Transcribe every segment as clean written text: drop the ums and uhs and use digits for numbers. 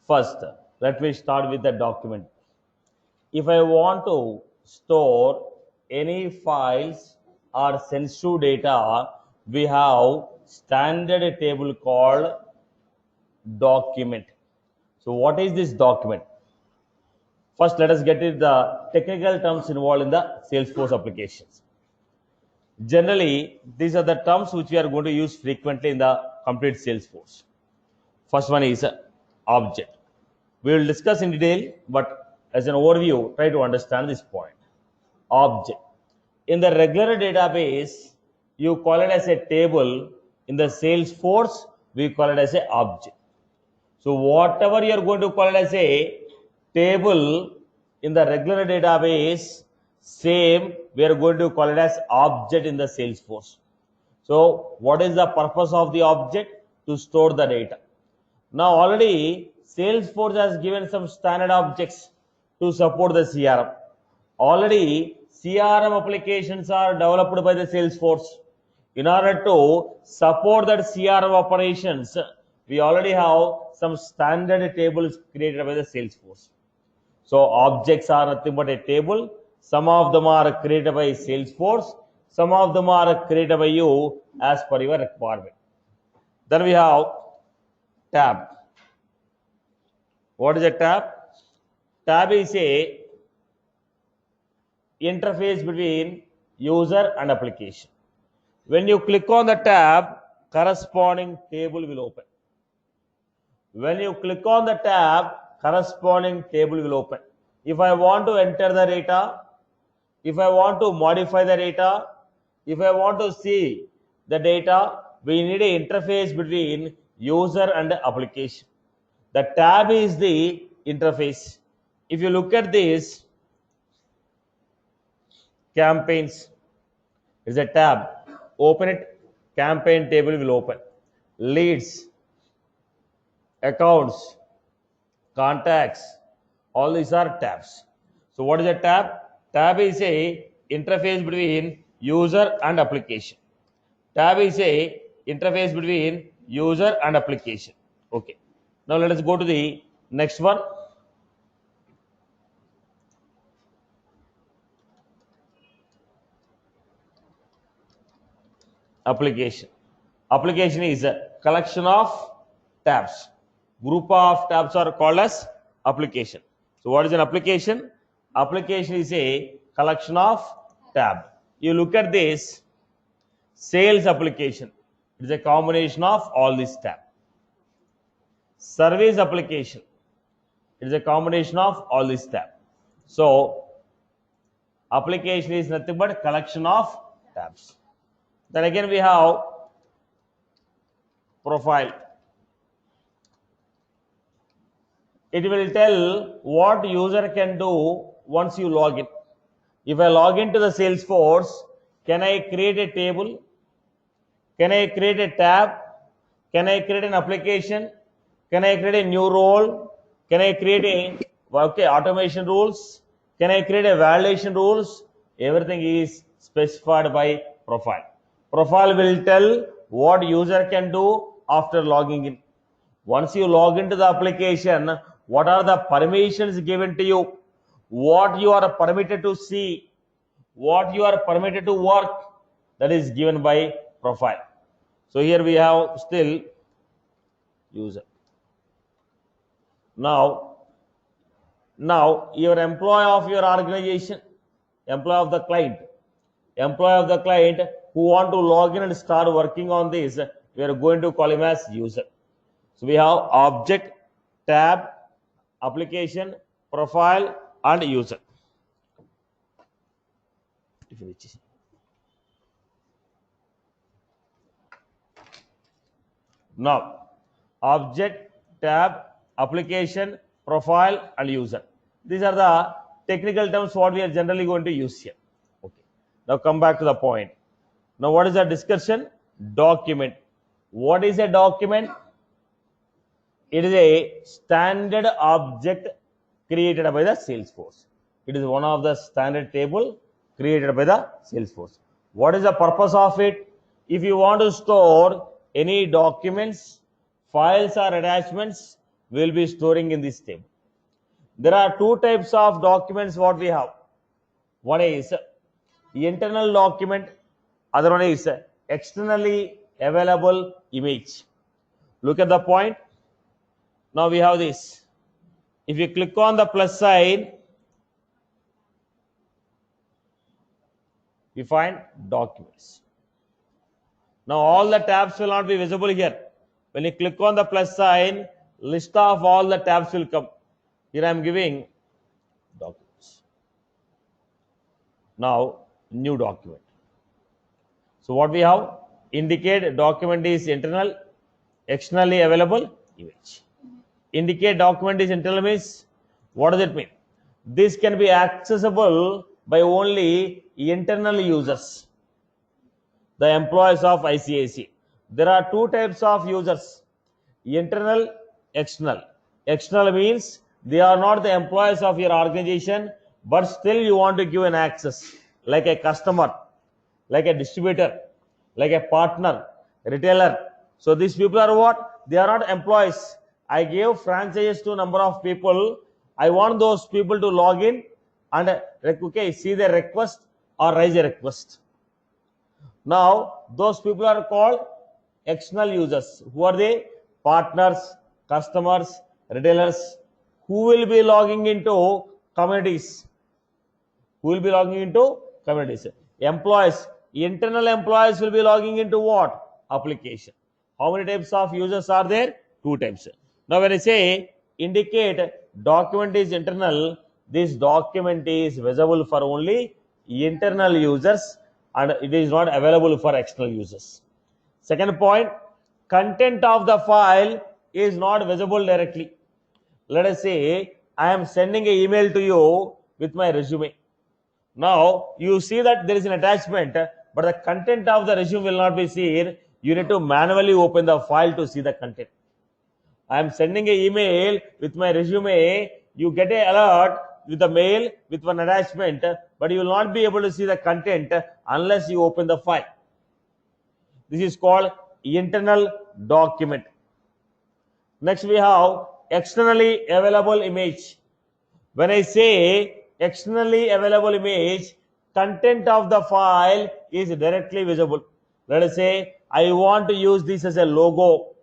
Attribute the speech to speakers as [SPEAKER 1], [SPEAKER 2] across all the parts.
[SPEAKER 1] First, let me start with the document. If I want to store any files or sensitive data, we have standard table called document. So what is this document? First, let us get into the technical terms involved in the Salesforce applications. Generally, these are the terms which we are going to use frequently in the complete Salesforce. First one is object. We will discuss in detail, but as an overview, try to understand this point. Object. In the regular database, you call it as a table. In the Salesforce, we call it as an object. So whatever you are going to call it as a table in the regular database, same we are going to call it as object in the Salesforce. So what is the purpose of the object? To store the data. Now already Salesforce has given some standard objects to support the CRM. Already CRM applications are developed by the Salesforce. In order to support that CRM operations, we already have some standard tables created by the Salesforce. So objects are nothing but a table. Some of them are created by Salesforce. Some of them are created by you as per your requirement. Then we have tab. What is a tab? Tab is a interface between user and application. When you click on the tab, corresponding table will open. When you click on the tab, corresponding table will open. If I want to enter the data, if I want to modify the data, if I want to see the data, we need an interface between user and application. The tab is the interface. If you look at this, campaigns is a tab. Open it, campaign table will open. Leads, accounts, contacts, all these are tabs. So what is a tab? Tab is a interface between user and application. Tab is a interface between user and application. Okay. Now let us go to the next one. Application. Application is a collection of tabs. Group of tabs are called as application. So what is an application? Application is a collection of tabs. You look at this sales application. It is a combination of all these tabs. Service application. It is a combination of all these tabs. So application is nothing but collection of tabs. Then again we have profile. It will tell what user can do once you log in. If I log into the Salesforce, can I create a table? Can I create a tab? Can I create an application? Can I create a new role? Can I create a automation rules? Can I create a validation rules? Everything is specified by profile. Profile will tell what user can do after logging in. Once you log into the application, what are the permissions given to you? What you are permitted to see? What you are permitted to work? That is given by profile. So here we have still user. Now your employee of your organization, employee of the client who want to log in and start working on this, we are going to call him as user. So we have object, tab, application, profile, and user. Now, object, tab, application, profile, and user. These are the technical terms what we are generally going to use here. Okay. Now come back to the point. Now what is the discussion? Document. What is a document? It is a standard object created by the Salesforce. It is one of the standard table created by the Salesforce. What is the purpose of it? If you want to store any documents, files or attachments, we will be storing in this table. There are two types of documents what we have. One is internal document, other one is externally available image. Look at the point. Now we have this. If you click on the plus sign, we find documents. Now all the tabs will not be visible here. When you click on the plus sign, list of all the tabs will come. Here I am giving documents. Now new document. So what we have? Indicate document is internal, externally available image. Indicate document is internal means, what does it mean? This can be accessible by only internal users, the employees of ICICI. There are two types of users, internal, external. External means they are not the employees of your organization, but still you want to give an access, like a customer, like a distributor, like a partner, retailer. So these people are what? They are not employees. I gave franchises to a number of people. I want those people to log in and see the request or raise a request. Now those people are called external users. Who are they? Partners, customers, retailers, who will be logging into communities. Who will be logging into communities? Employees. Internal employees will be logging into what? Application. How many types of users are there? Two types. Now when I say indicate document is internal, this document is visible for only internal users and it is not available for external users. Second point, content of the file is not visible directly. Let us say I am sending an email to you with my resume. Now you see that there is an attachment, but the content of the resume will not be seen. You need to manually open the file to see the content. I am sending an email with my resume. You get an alert with the mail with one attachment, but you will not be able to see the content unless you open the file. This is called internal document. Next we have externally available image. When I say externally available image, content of the file is directly visible. Let us say I want to use this as a logo.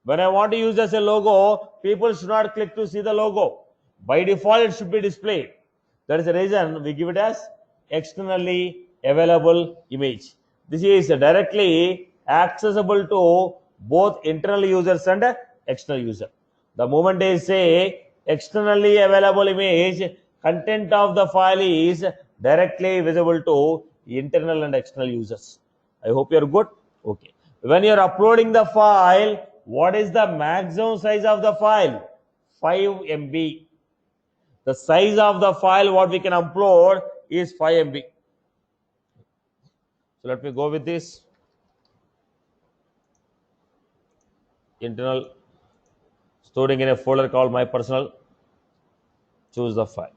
[SPEAKER 1] When I want to use as a logo, people should not click to see the logo. By default, it should be displayed. That is the reason we give it as externally available image. This is directly accessible to both internal users and external user. The moment I say externally available image, content of the file is directly visible to internal and external users. I hope you are good. Okay. When you are uploading the file, what is the maximum size of the file? 5 MB. The size of the file what we can upload is 5 MB. So let me go with this. Internal, storing in a folder called my personal. Choose the file.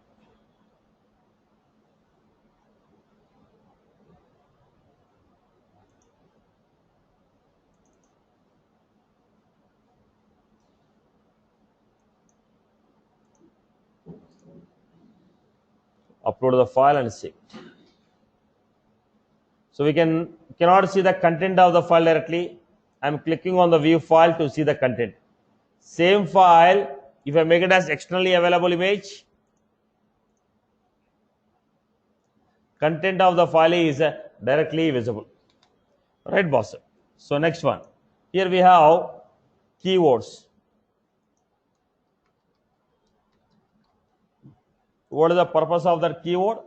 [SPEAKER 1] Upload the file and save it. So we cannot see the content of the file directly. I am clicking on the view file to see the content. Same file, if I make it as externally available image, content of the file is directly visible. Right, boss? So next one. Here we have keywords. What is the purpose of that keyword?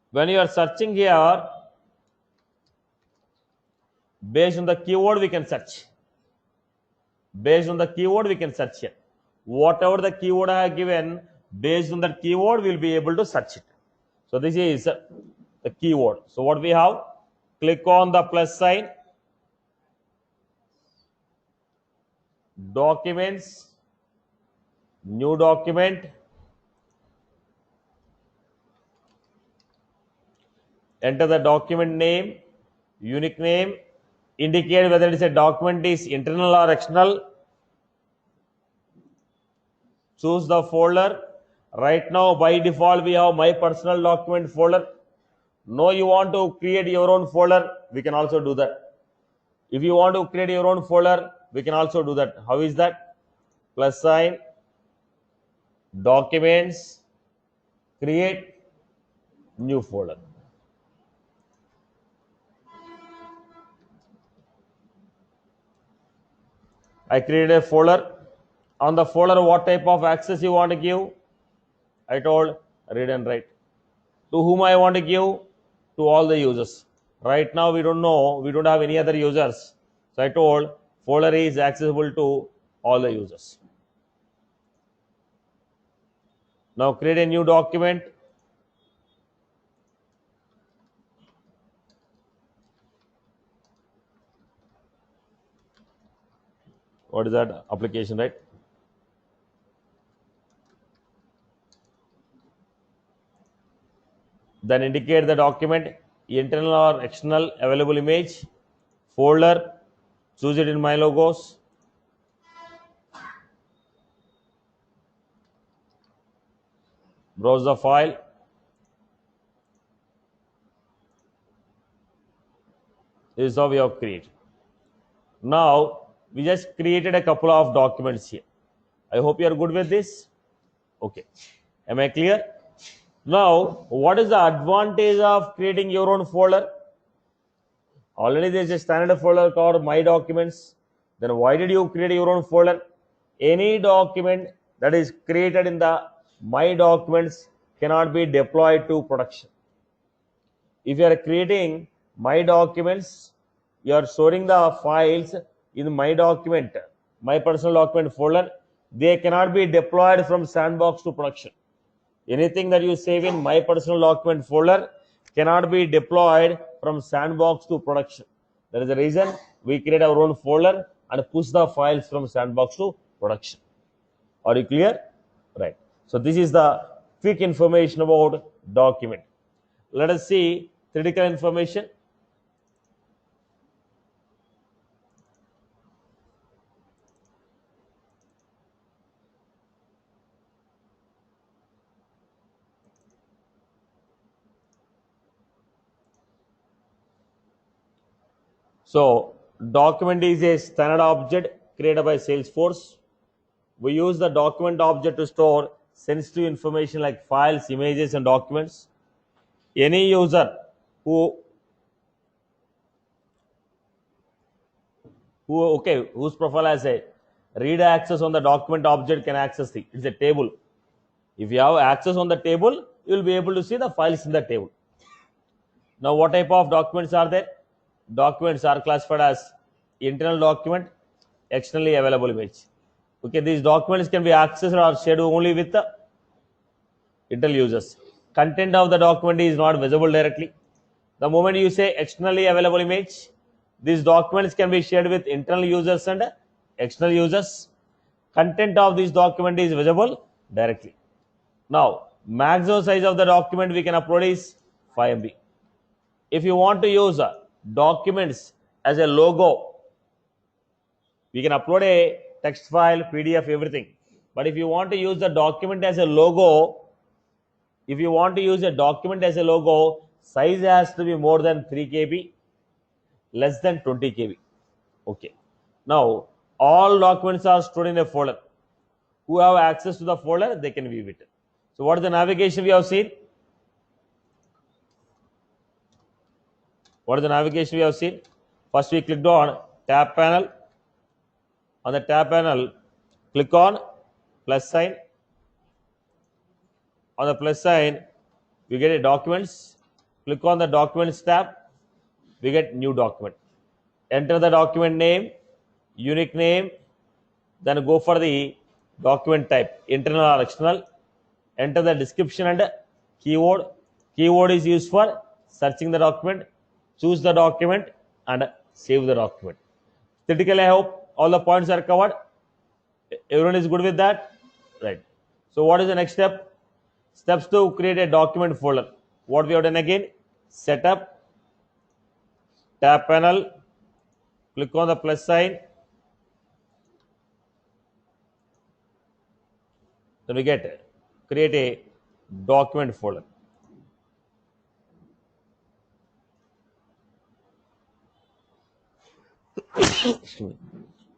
[SPEAKER 1] When you are searching here, based on the keyword we can search. Based on the keyword we can search here. Whatever the keyword I have given, based on that keyword we will be able to search it. So this is the keyword. So what we have? Click on the plus sign. Documents. New document. Enter the document name, unique name, indicate whether it is a document is internal or external, choose the folder. Right now, by default, we have my personal document folder. No, you want to create your own folder, we can also do that. If you want to create your own folder, we can also do that. How is that? Plus sign, documents, create new folder. I created a folder. On the folder, what type of access you want to give? I told read and write. To whom I want to give? To all the users. Right now we don't know, we don't have any other users. So I told folder is accessible to all the users. Now create a new document. What is that? Application, right? Then indicate the document, internal or external available image, folder, choose it in my logos. Browse the file. This is how we have created. Now we just created a couple of documents here. I hope you are good with this. Okay. Am I clear? Now, what is the advantage of creating your own folder? Already there is a standard folder called My Documents. Then why did you create your own folder? Any document that is created in the My Documents cannot be deployed to production. If you are creating My Documents, you are storing the files in My Document, My Personal Document folder. They cannot be deployed from Sandbox to production. Anything that you save in My Personal Document folder cannot be deployed from Sandbox to production. That is the reason we create our own folder and push the files from Sandbox to production. Are you clear? Right. So this is the quick information about document. Let us see critical information. So document is a standard object created by Salesforce. We use the document object to store sensitive information like files, images, and documents. Any user who whose profile has a read access on the document object can access it. It's a table. If you have access on the table, you will be able to see the files in the table. Now, what type of documents are there? Documents are classified as internal document, externally available image. Okay, these documents can be accessed or shared only with the internal users. Content of the document is not visible directly. The moment you say externally available image, these documents can be shared with internal users and external users. Content of this document is visible directly. Now, maximum size of the document we can upload is 5 MB. If you want to use documents as a logo, we can upload a text file, PDF, everything. But if you want to use the document as a logo, size has to be more than 3 KB, less than 20 KB. Okay. Now, all documents are stored in a folder. Who have access to the folder, they can view it. So, what is the navigation we have seen? First, we clicked on tab panel. On the tab panel, click on plus sign. On the plus sign, we get a documents. Click on the documents tab. We get new document. Enter the document name, unique name, then go for the document type, internal or external. Enter the description and keyword. Keyword is used for searching the document. Choose the document and save the document. Theoretically, I hope all the points are covered. Everyone is good with that? Right. So what is the next step? Steps to create a document folder. What we have done again? Setup, tab panel, click on the plus sign. Then we get create a document folder.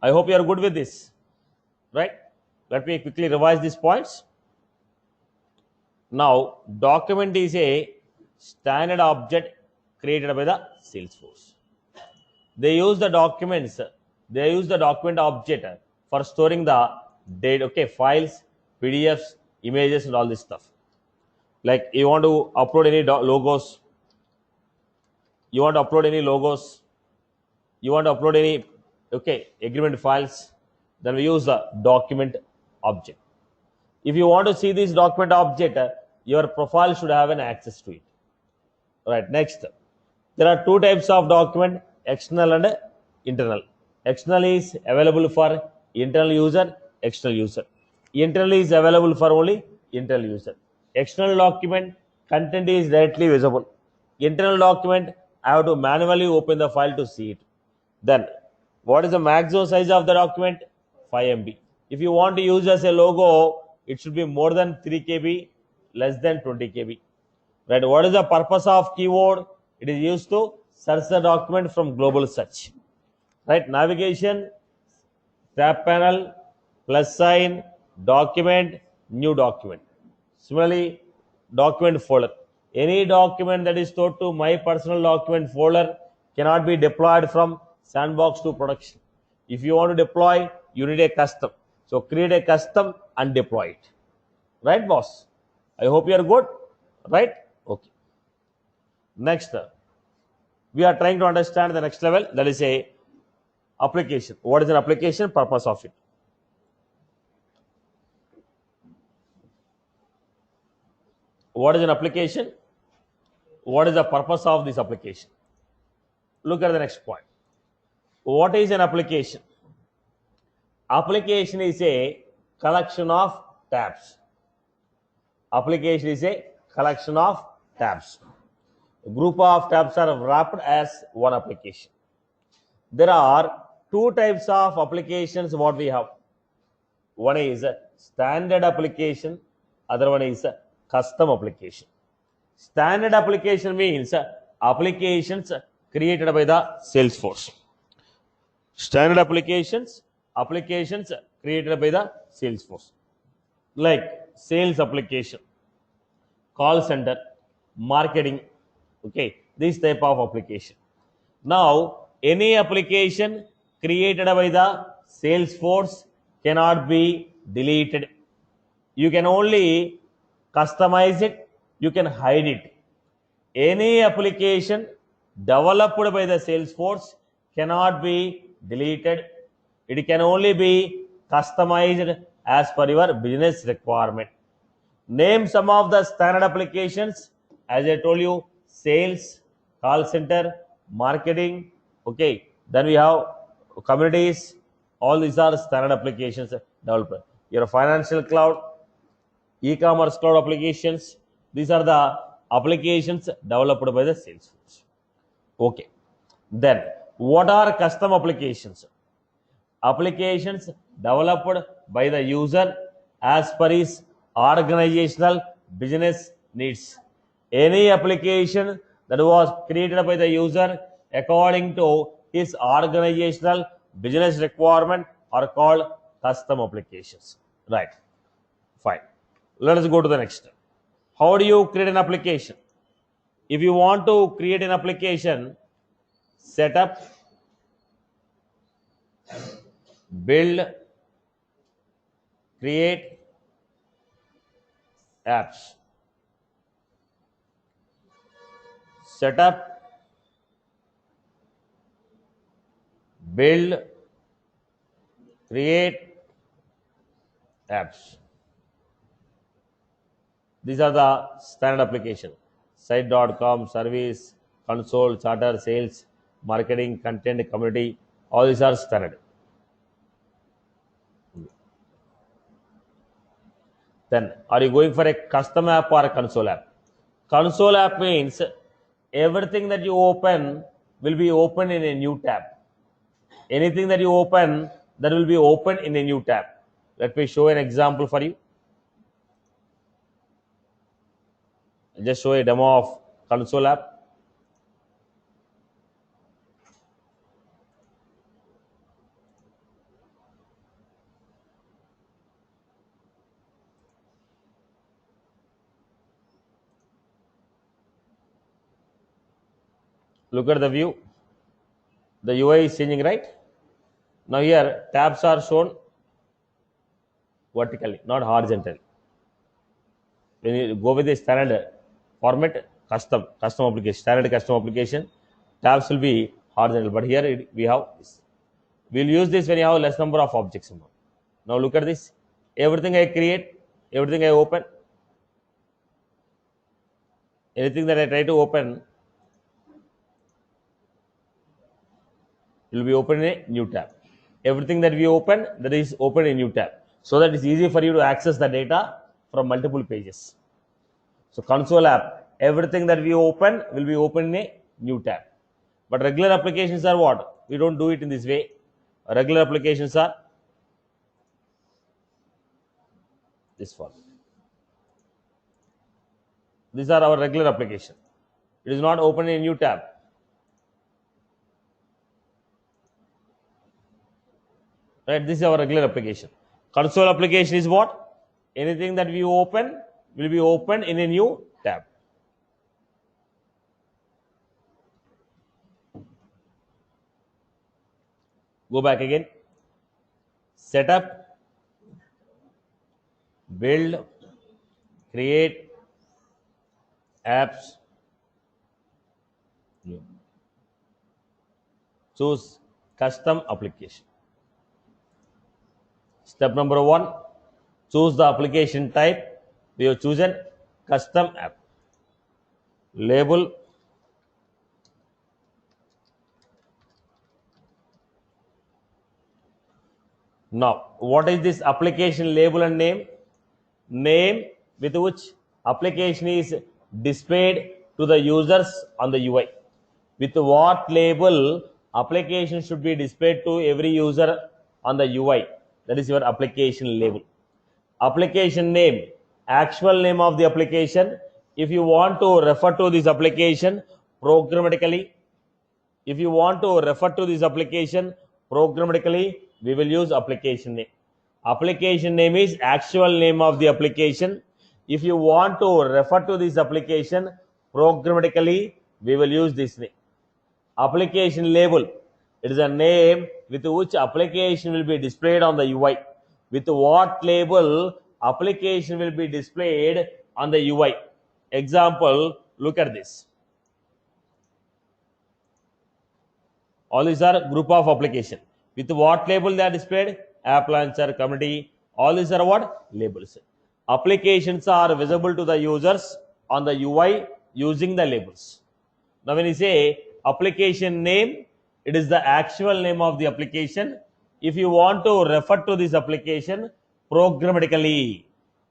[SPEAKER 1] I hope you are good with this, right? Let me quickly revise these points. Now, document is a standard object created by the Salesforce. They use the documents, they use the document object for storing the data, okay, files, PDFs, images, and all this stuff. Like you want to upload any logos, you want to upload any logos, you want to upload any, okay, agreement files, then we use the document object. If you want to see this document object, your profile should have an access to it. Right, next. There are two types of document, external and internal. External is available for internal user, external user. Internal is available for only internal user. External document, content is directly visible. Internal document, I have to manually open the file to see it. Then, what is the maximum size of the document? 5 MB. If you want to use as a logo, it should be more than 3 KB, less than 20 KB. Right? What is the purpose of keyword? It is used to search the document from global search. Right? Navigation, tab panel, plus sign, document, new document. Similarly, document folder. Any document that is stored to my personal document folder cannot be deployed from sandbox to production. If you want to deploy, you need a custom. So create a custom and deploy it. Right, boss? I hope you are good. Right? Okay. Next, we are trying to understand the next level, that is a application. What is an application? Purpose of it. What is an application? What is the purpose of this application? Look at the next point. What is an application? Application is a collection of tabs. Application is a collection of tabs. A group of tabs are wrapped as one application. There are two types of applications what we have. One is a standard application, other one is a custom application. Standard application means applications created by the Salesforce. Standard applications created by the Salesforce. Like sales application, call center, marketing, okay, this type of application. Now, any application created by the Salesforce cannot be deleted. You can only customize it, you can hide it. Any application developed by the Salesforce cannot be deleted. It can only be customized as per your business requirement. Name some of the standard applications. As I told you, sales, call center, marketing, okay. Then we have communities. All these are standard applications developed. Your financial cloud, e-commerce cloud applications. These are the applications developed by the Salesforce. Okay. Then, what are custom applications? Applications developed by the user as per his organizational business needs. Any application that was created by the user according to his organizational business requirement are called custom applications. Right. Fine. Let us go to the next. How do you create an application? If you want to create an application, set up, build, create apps. Set up, build, create apps. These are the standard application. Site.com, service, console, charter, sales, marketing, content, community, all these are standard. Then, are you going for a custom app or a console app? Console app means everything that you open will be open in a new tab. Anything that you open, that will be open in a new tab. Let me show an example for you. Just show a demo of console app. Look at the view. The UI is changing, right? Now here tabs are shown vertically, not horizontally. When you go with the standard format, custom application, standard custom application, tabs will be horizontal. But here we have this. We'll use this when you have less number of objects. Now look at this. Everything I create, everything I open, anything that I try to open, it will be open in a new tab. Everything that we open, that is open in a new tab, so that it's easy for you to access the data from multiple pages. So console app, everything that we open will be open in a new tab. But regular applications are what? We don't do it in this way. Regular applications are this one. These are our regular application. It is not open in a new tab. Right, this is our regular application. Console application is what? Anything that we open will be open in a new tab. Go back again. Setup, build, create apps, new. Choose custom application. Step number 1, choose the application type. We have chosen custom app. Label, now what is this application label and name? Name with which application is displayed to the users on the UI. With what label application should be displayed to every user on the UI? That is your application label. Application name, actual name of the application. If you want to refer to this application programmatically, we will use application name. Application name is actual name of the application. If you want to refer to this application programmatically, we will use this name. Application label, it is a name with which application will be displayed on the UI. With what label application will be displayed on the UI? Example, look at this. All these are group of application. With what label they are displayed? App launcher, community. All these are what? Labels. Applications are visible to the users on the UI using the labels. Now when you say application name, it is the actual name of the application. If you want to refer to this application programmatically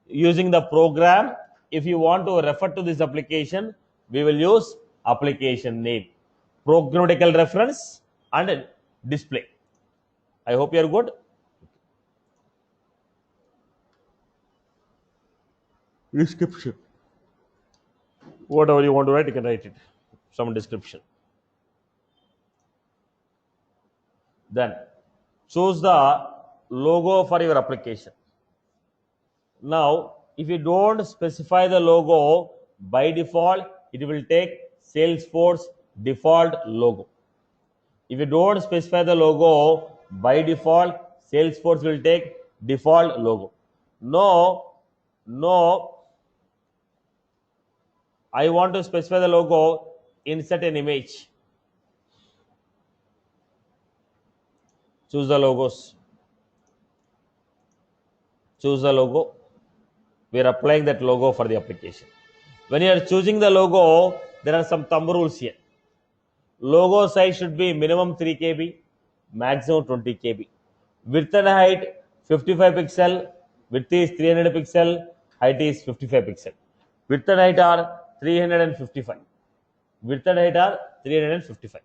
[SPEAKER 1] using the program, if you want to refer to this application, we will use application name, programmatical reference and display. I hope you are good. Description, whatever you want to write, you can write it, some description. Then choose the logo for your application. Now if you don't specify the logo, by default it will take Salesforce default logo. If you don't specify the logo, by default Salesforce will take default logo. No, I want to specify the logo, insert an image. Choose the logos. Choose the logo. We are applying that logo for the application. When you are choosing the logo, there are some thumb rules here. Logo size should be minimum 3 KB, maximum 20 KB. Width and height 55 pixel, width is 300 pixel, height is 55 pixel. Width and height are 355. Width and height are 355.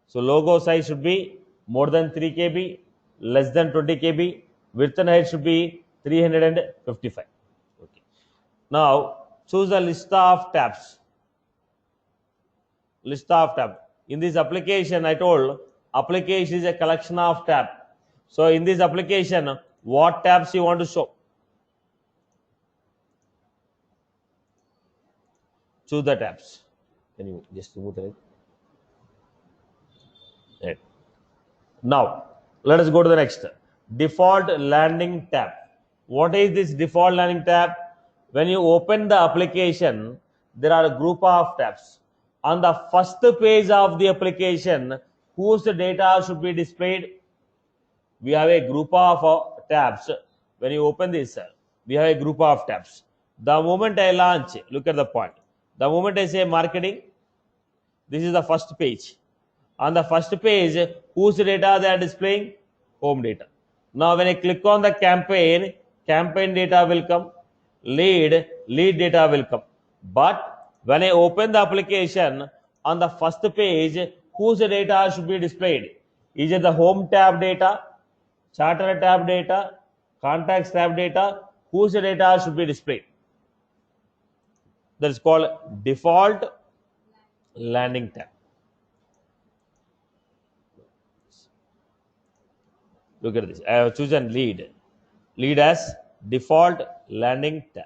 [SPEAKER 1] So logo size should be more than 3 KB, less than 20 KB. Width and height should be 355. Okay. Now choose the list of tabs. List of tab. In this application, I told application is a collection of tab. So in this application, what tabs you want to show? Choose the tabs. Can you just remove it? Right. Now, let us go to the next. Default landing tab. What is this default landing tab? When you open the application, there are a group of tabs. On the first page of the application, whose data should be displayed? We have a group of tabs. When you open this, we have a group of tabs. The moment I launch, look at the point. The moment I say marketing, this is the first page. On the first page, whose data they are displaying? Home data. Now when I click on the campaign, campaign data will come. Lead data will come. But when I open the application, on the first page, whose data should be displayed? Is it the home tab data, charter tab data, contacts tab data? Whose data should be displayed? That is called default landing tab. Look at this. I have chosen lead as default landing tab.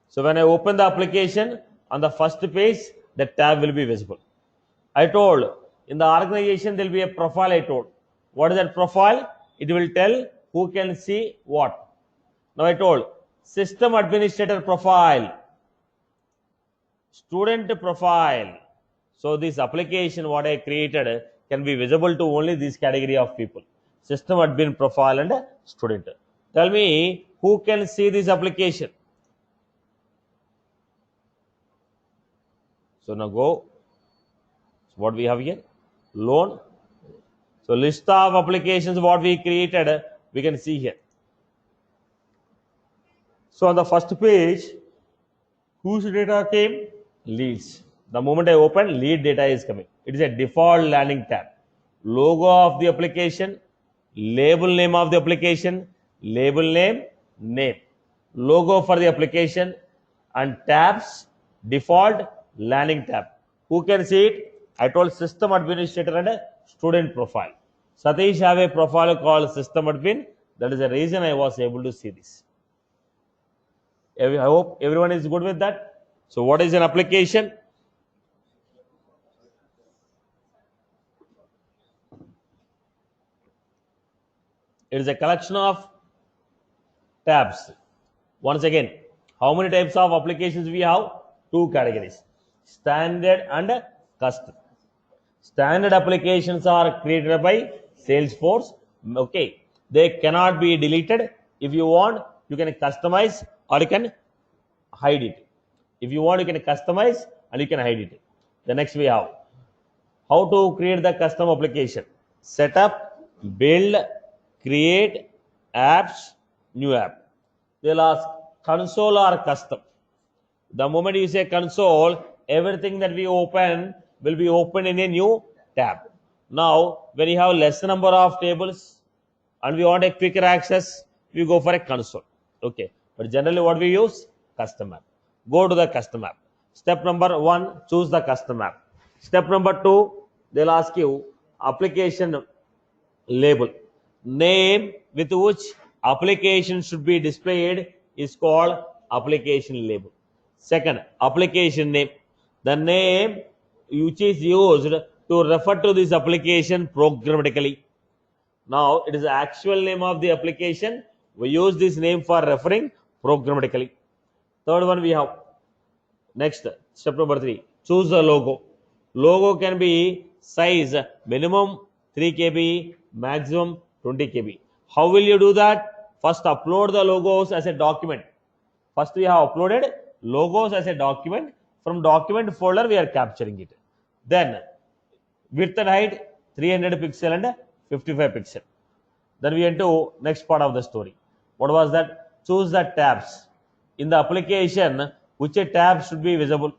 [SPEAKER 1] So when I open the application, on the first page, the tab will be visible. I told in the organization there will be a profile. I told what is that profile? It will tell who can see what. Now I told system administrator profile, student profile. So this application what I created can be visible to only this category of people: system admin profile and student. Tell me who can see this application. So now go. So what we have here? Loan. So list of applications what we created, we can see here. So on the first page, whose data came? Leads. The moment I open, lead data is coming. It is a default landing tab. Logo of the application, label name of the application, label name, logo for the application, and tabs, default landing tab. Who can see it? I told system administrator and a student profile. Satish have a profile called system admin. That is the reason I was able to see this. I hope everyone is good with that. So what is an application? It is a collection of tabs. Once again, how many types of applications we have? Two categories: standard and custom. Standard applications are created by Salesforce. Okay, they cannot be deleted. If you want, you can customize or you can hide it. If you want, you can customize and you can hide it. The next we have how to create the custom application: setup, build, create apps, new app. They'll ask console or custom. The moment you say console, everything that we open will be opened in a new tab. Now, when you have less number of tables and we want a quicker access, we go for a console. Okay, but generally what we use? Custom app. Go to the custom app. Step number 1, choose the custom app. Step number 2, they'll ask you application label. Name with which application should be displayed is called application label. Second, application name. The name which is used to refer to this application programmatically. Now, it is the actual name of the application. We use this name for referring programmatically. Third one we have. Next, step number 3. Choose the logo. Logo can be size minimum 3 KB, maximum 20 KB. How will you do that? First, upload the logos as a document. First, we have uploaded logos as a document. From document folder, we are capturing it. Then, width and height 300 pixel and 55 pixel. Then we enter next part of the story. What was that? Choose the tabs. In the application, which a tab should be visible,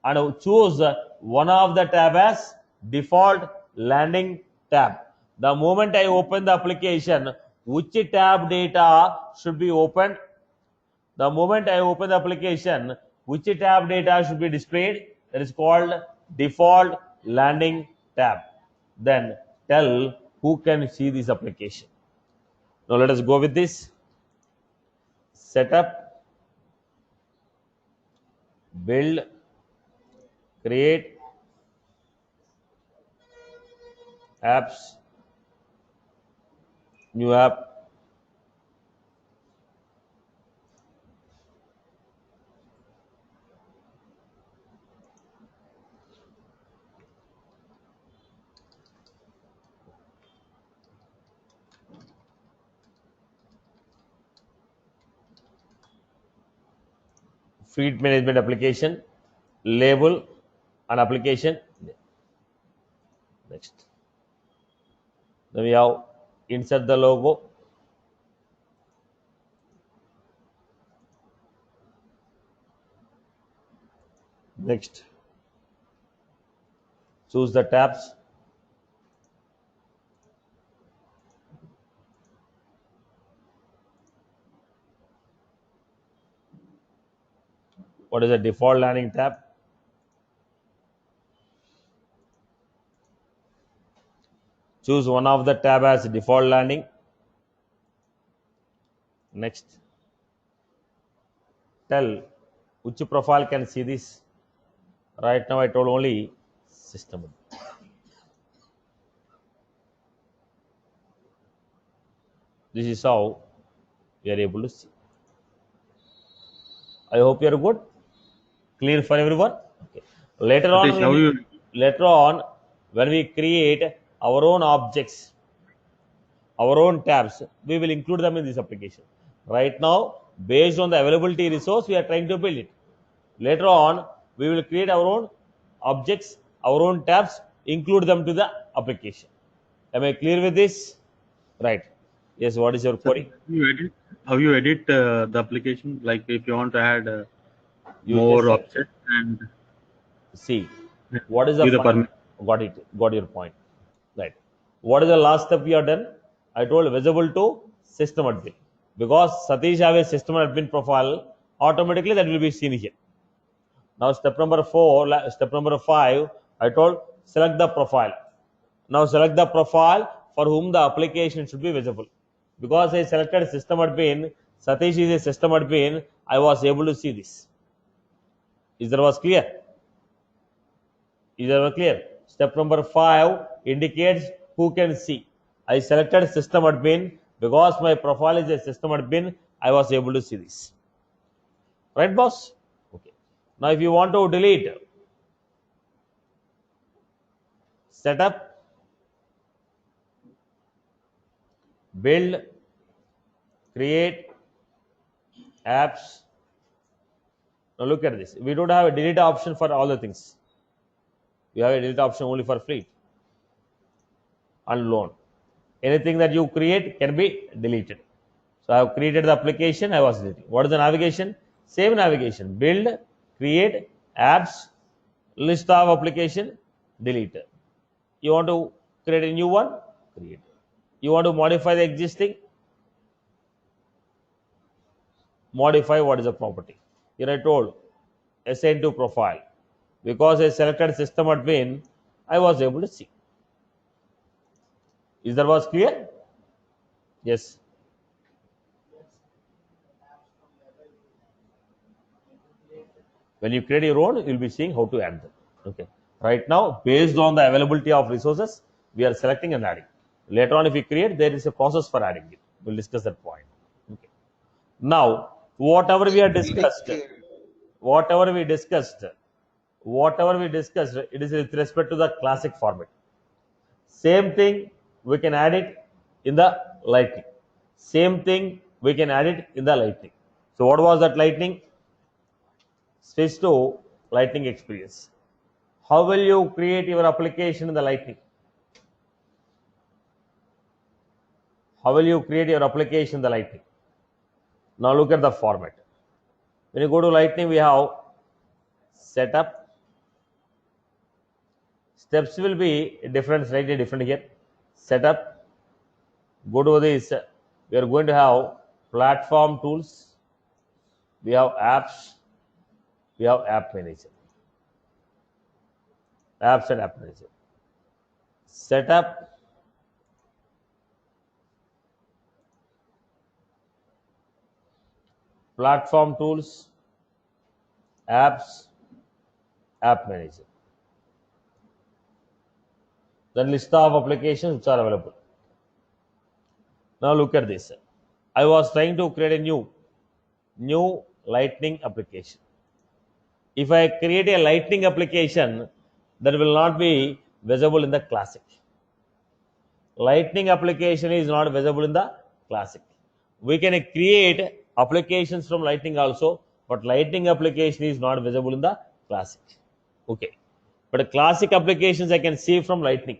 [SPEAKER 1] and choose one of the tab as default landing tab. The moment I open the application, which tab data should be opened? The moment I open the application, which tab data should be displayed? That is called default landing tab. Then tell who can see this application. Now let us go with this. Setup, build, create apps, new app. Fleet management application, label, and application. Next. Then we have insert the logo. Next. Choose the tabs. What is the default landing tab? Choose one of the tab as default landing. Next. Tell which profile can see this. Right now I told only system. This is how we are able to see. I hope you are good. Clear for everyone? Okay. Later on, when we create our own objects, our own tabs, we will include them in this application. Right now, based on the availability resource, we are trying to build it. Later on, we will create our own objects, our own tabs, include them to the application. Am I clear with this? Right. Yes, what is your query?
[SPEAKER 2] How you edit the application? Like if you want to add
[SPEAKER 1] You just
[SPEAKER 2] more objects and
[SPEAKER 1] see what is the
[SPEAKER 2] give the
[SPEAKER 1] fun.
[SPEAKER 2] permission.
[SPEAKER 1] Got it. Got your point. Right. What is the last step we are done? I told visible to system admin. Because Satish have a system admin profile, automatically that will be seen here. Now step number 4, step number 5, I told select the profile. Now select the profile for whom the application should be visible. Because I selected system admin, Satish is a system admin, I was able to see this. Is that was clear? Is that clear? Step number 5 indicates who can see. I selected system admin because my profile is a system admin. I was able to see this. Right, boss? Okay. Now, if you want to delete, setup, build, create apps. Now, look at this. We don't have a delete option for all the things. We have a delete option only for fleet and loan. Anything that you create can be deleted. So I have created the application, I was deleting. What is the navigation? Same navigation. Build, create, apps, list of application, delete. You want to create a new one? Create. You want to modify the existing? Modify what is the property. Here I told assign to profile. Because I selected system admin, I was able to see. Is that was clear? Yes. When you create your own, you'll be seeing how to add them. Okay. Right now, based on the availability of resources, we are selecting and adding. Later on, if we create, there is a process for adding it. We'll discuss that point. Okay. Now, whatever we have discussed, whatever we discussed, it is with respect to the classic format. Same thing, we can add it in the lightning. Same thing, we can add it in the lightning. So, what was that lightning? Switch to lightning experience. How will you create your application in the lightning? How will you create your application in the lightning? Now look at the format. When you go to lightning, we have setup. Steps will be different, slightly different here. Setup. Go to this We are going to have platform tools, we have apps, we have app manager, apps and app manager. Setup, platform tools, apps, app manager. Then list of applications which are available. Now look at this. I was trying to create a new Lightning application. If I create a Lightning application, that will not be visible in the Classic. Lightning application is not visible in the Classic. We can create applications from Lightning also, but Lightning application is not visible in the Classic. Okay, but Classic applications I can see from Lightning.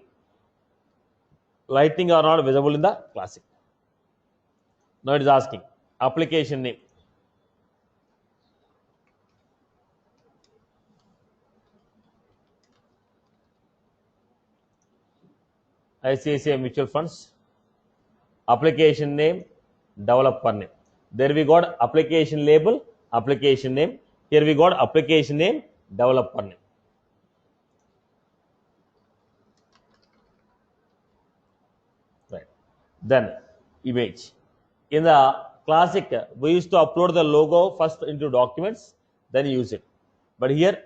[SPEAKER 1] Lightning are not visible in the Classic. Now it is asking application name. ICICI Mutual Funds. Application name, developer name. There we got application label, application name. Here we got application name, developer name. Right. Then image. In the Classic, we used to upload the logo first into documents, then use it. But here,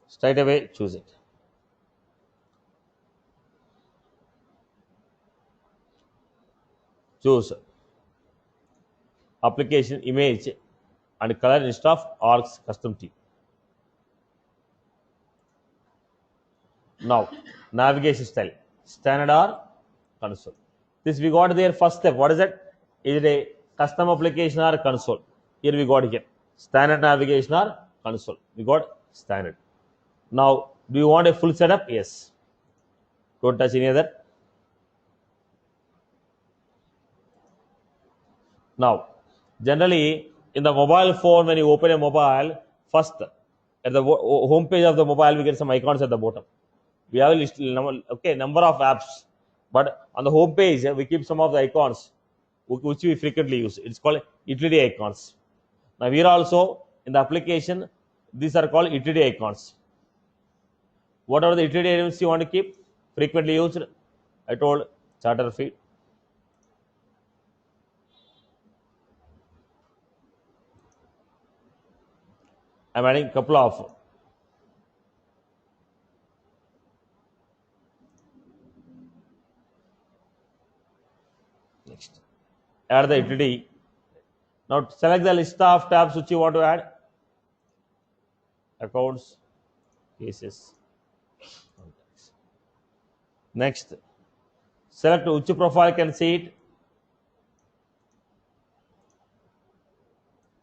[SPEAKER 1] straight away choose it. Choose application image and color instead of ARC's custom theme. Now, navigation style, standard or console. This we got there first step. What is it? Is it a custom application or console? Here we got here standard navigation or console. We got standard. Now, do you want a full setup? Yes. Don't touch any other. Now, generally in the mobile phone, when you open a mobile, first at the home page of the mobile, we get some icons at the bottom. We have a list, number of apps, but on the home page we keep some of the icons which we frequently use. It's called utility icons. Now here also in the application, these are called utility icons. What are the utility items you want to keep frequently used? I told charter feed. I'm adding a couple of next. Add the utility. Now select the list of tabs which you want to add. Accounts, cases. Next, select which profile can see it.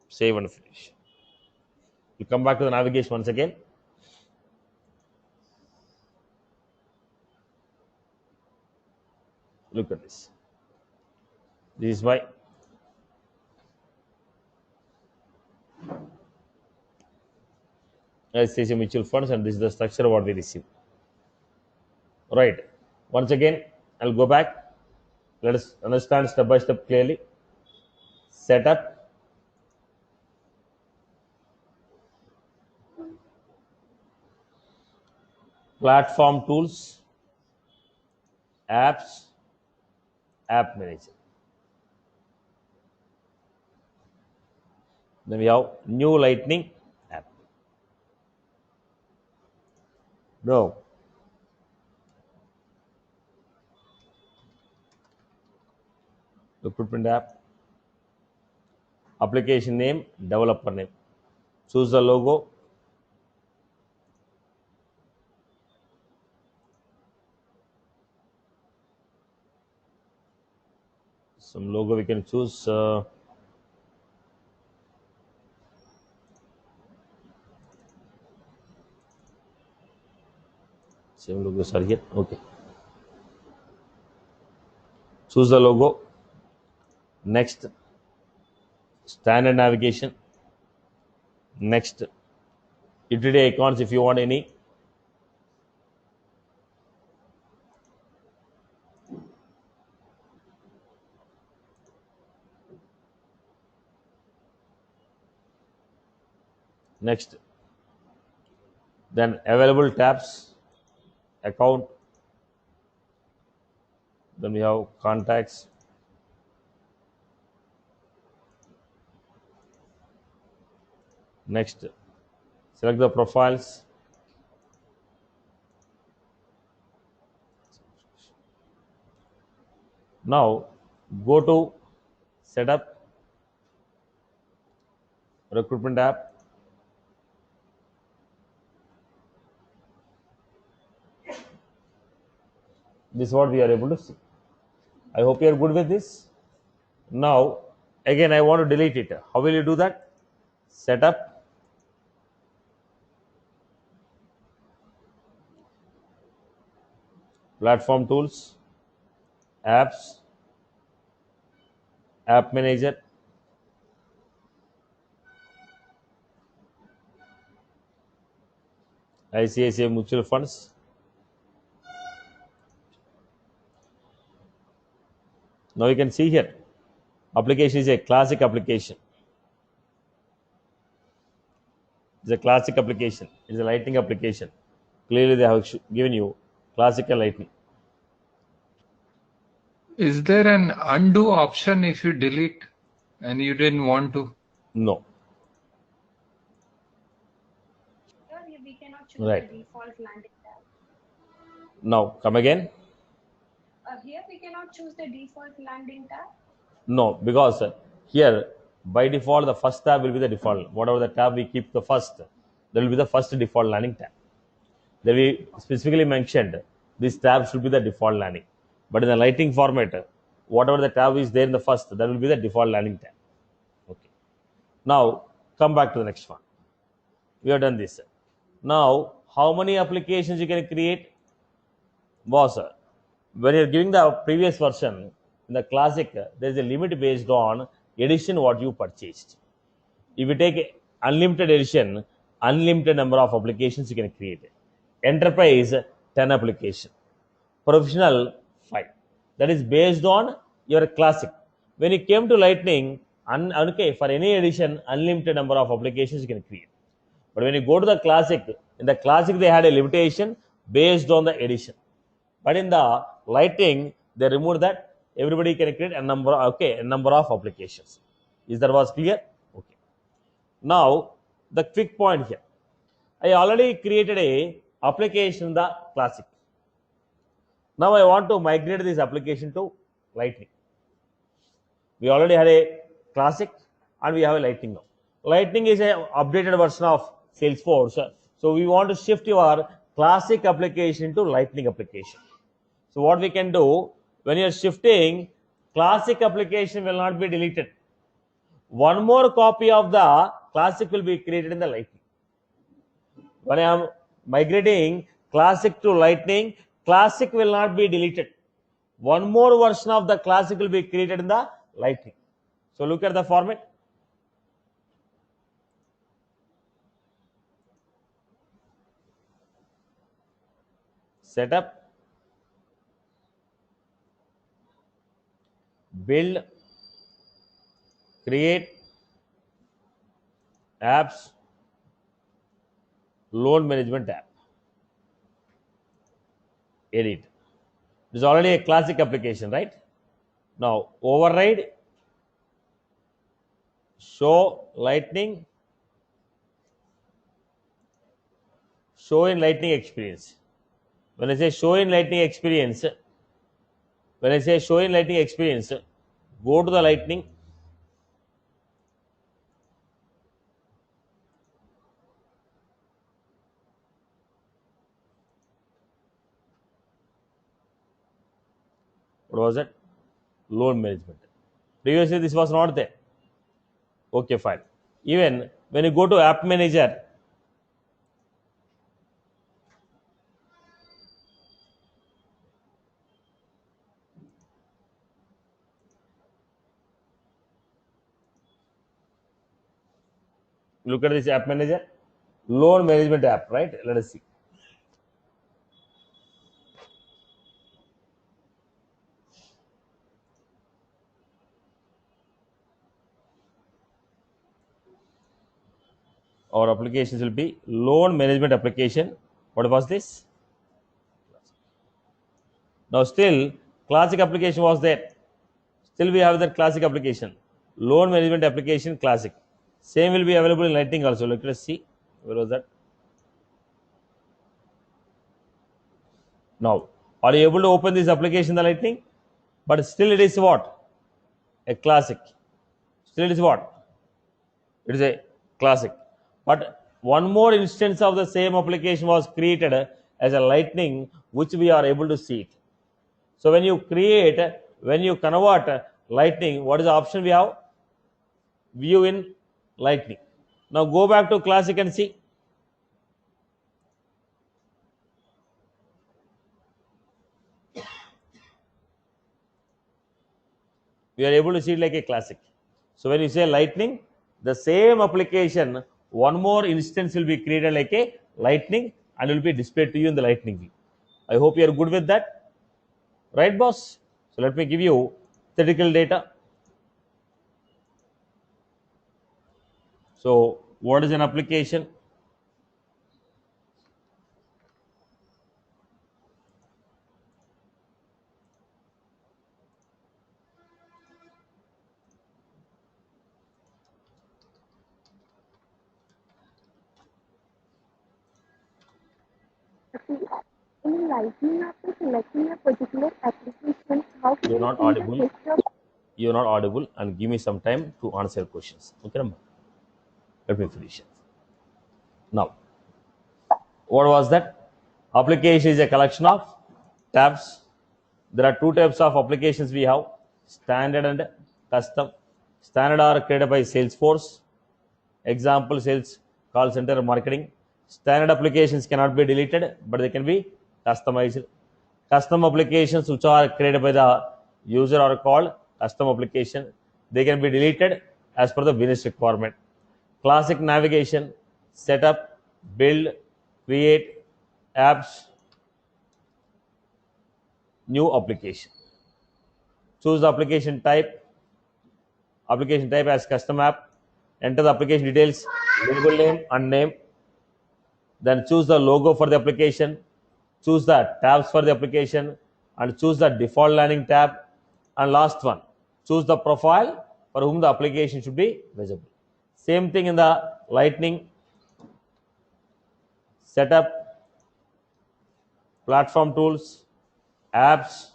[SPEAKER 1] Save and finish. You come back to the navigation once again. Look at this. This is my ICICI Mutual Funds, and this is the structure what we receive. Right. Once again, I'll go back. Let us understand step by step clearly. Setup, platform tools, apps, app manager. Then we have new Lightning app. No. Recruitment app. Application name, developer name. Choose the logo. Some logo we can choose. Same logos are here. Okay. Choose the logo. Next, standard navigation. Next, utility icons if you want any. Next, then available tabs, account, then we have contacts. Next, select the profiles. Now go to setup, recruitment app. This is what we are able to see. I hope you are good with this. Now, again, I want to delete it. How will you do that? Setup, platform tools, apps, app manager, ICICI mutual funds. Now you can see here, application is a classic application. It's a classic application. It's a lightning application. Clearly, they have given you classical lightning.
[SPEAKER 3] Is there an undo option if you delete and you didn't want to?
[SPEAKER 1] No.
[SPEAKER 4] Here we cannot choose
[SPEAKER 1] Right.
[SPEAKER 4] the default landing tab.
[SPEAKER 1] Now come again.
[SPEAKER 4] Here we cannot choose the default landing tab.
[SPEAKER 1] No, because here by default the first tab will be the default. Whatever the tab we keep the first, there will be the first default landing tab. Then we specifically mentioned this tab should be the default landing. But in the Lightning format, whatever the tab is there in the first, that will be the default landing tab. Okay. Now come back to the next one. We have done this. Now, how many applications you can create? Boss, when you're giving the previous version, in the classic, there is a limit based on edition what you purchased. If you take unlimited edition, unlimited number of applications you can create. Enterprise, 10 application. Professional, 5. That is based on your classic. When you came to Lightning, okay, for any edition, unlimited number of applications you can create. But when you go to the classic, in the classic they had a limitation based on the edition. But in the Lightning, they removed that. Everybody can create a number, okay, a number of applications. Is that was clear? Okay. Now, the quick point here. I already created a application in the classic. Now I want to migrate this application to Lightning. We already had a classic and we have a Lightning now. Lightning is a updated version of Salesforce. So we want to shift your classic application to Lightning application. So what we can do, when you are shifting, classic application will not be deleted. One more copy of the classic will be created in the Lightning. When I am migrating classic to Lightning, classic will not be deleted. One more version of the classic will be created in the Lightning. So look at the format. Setup, build, create, apps, loan management app, edit. This is already a classic application, right? Now override, show Lightning, show in Lightning experience. When I say show in Lightning experience, go to the Lightning. What was it? Loan management. Previously, this was not there. Okay, fine. Even when you go to App Manager, look at this App Manager, loan management app, right? Let us see. our applications will be loan management application. What was this? Now still classic application was there. Still we have that classic application. Loan management application classic. Same will be available in Lightning also. Let us see. Where was that? Now, are you able to open this application in the Lightning? But still it is what? A classic. Still it is what? It is a classic. But one more instance of the same application was created as a Lightning, which we are able to see it. So when you convert Lightning, what is the option we have? View in Lightning. Now go back to classic and see. We are able to see it like a classic. So when you say Lightning, the same application, one more instance will be created like a Lightning and will be displayed to you in the Lightning view. I hope you are good with that. Right, boss? So let me give you theoretical data. So what is an application?
[SPEAKER 5] In Lightning, after selecting a particular application, how can
[SPEAKER 1] You're
[SPEAKER 5] you
[SPEAKER 1] not
[SPEAKER 5] see the
[SPEAKER 1] audible.
[SPEAKER 5] history of
[SPEAKER 1] You're not audible, and give me some time to answer questions. Okay, Ramma? Let me finish it. Now, what was that? Application is a collection of tabs. There are two types of applications we have: standard and custom. Standard are created by Salesforce. Example: sales, call center, marketing. Standard applications cannot be deleted, but they can be customized. Custom applications which are created by the user are called custom application. They can be deleted as per the business requirement. Classic navigation, setup, build, create apps, new application. Choose the application type. Application type as custom app. Enter the application details, label name and name. Then choose the logo for the application. Choose the tabs for the application and choose the default landing tab. And last one, choose the profile for whom the application should be visible. Same thing in the Lightning. Setup, platform tools, apps,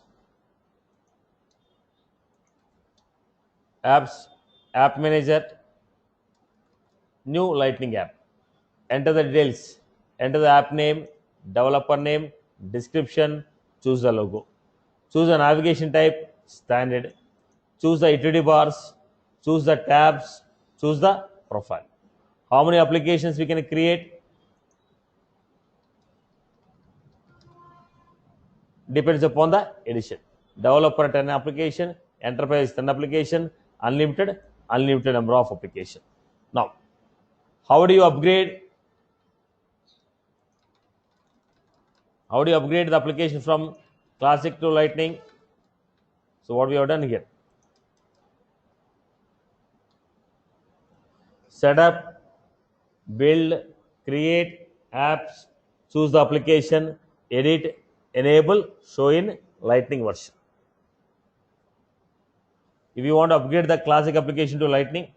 [SPEAKER 1] app manager, new Lightning app. Enter the details, enter the app name, developer name, description, choose the logo. Choose the navigation type, standard. Choose the utility bars, choose the tabs, choose the profile. How many applications we can create? Depends upon the edition. Developer 10 application, enterprise 10 application, unlimited number of application. Now, how do you upgrade? How do you upgrade the application from classic to Lightning? So what we have done here: setup, build, create apps, choose the application, edit, enable, show in Lightning version. If you want to upgrade the classic application to Lightning,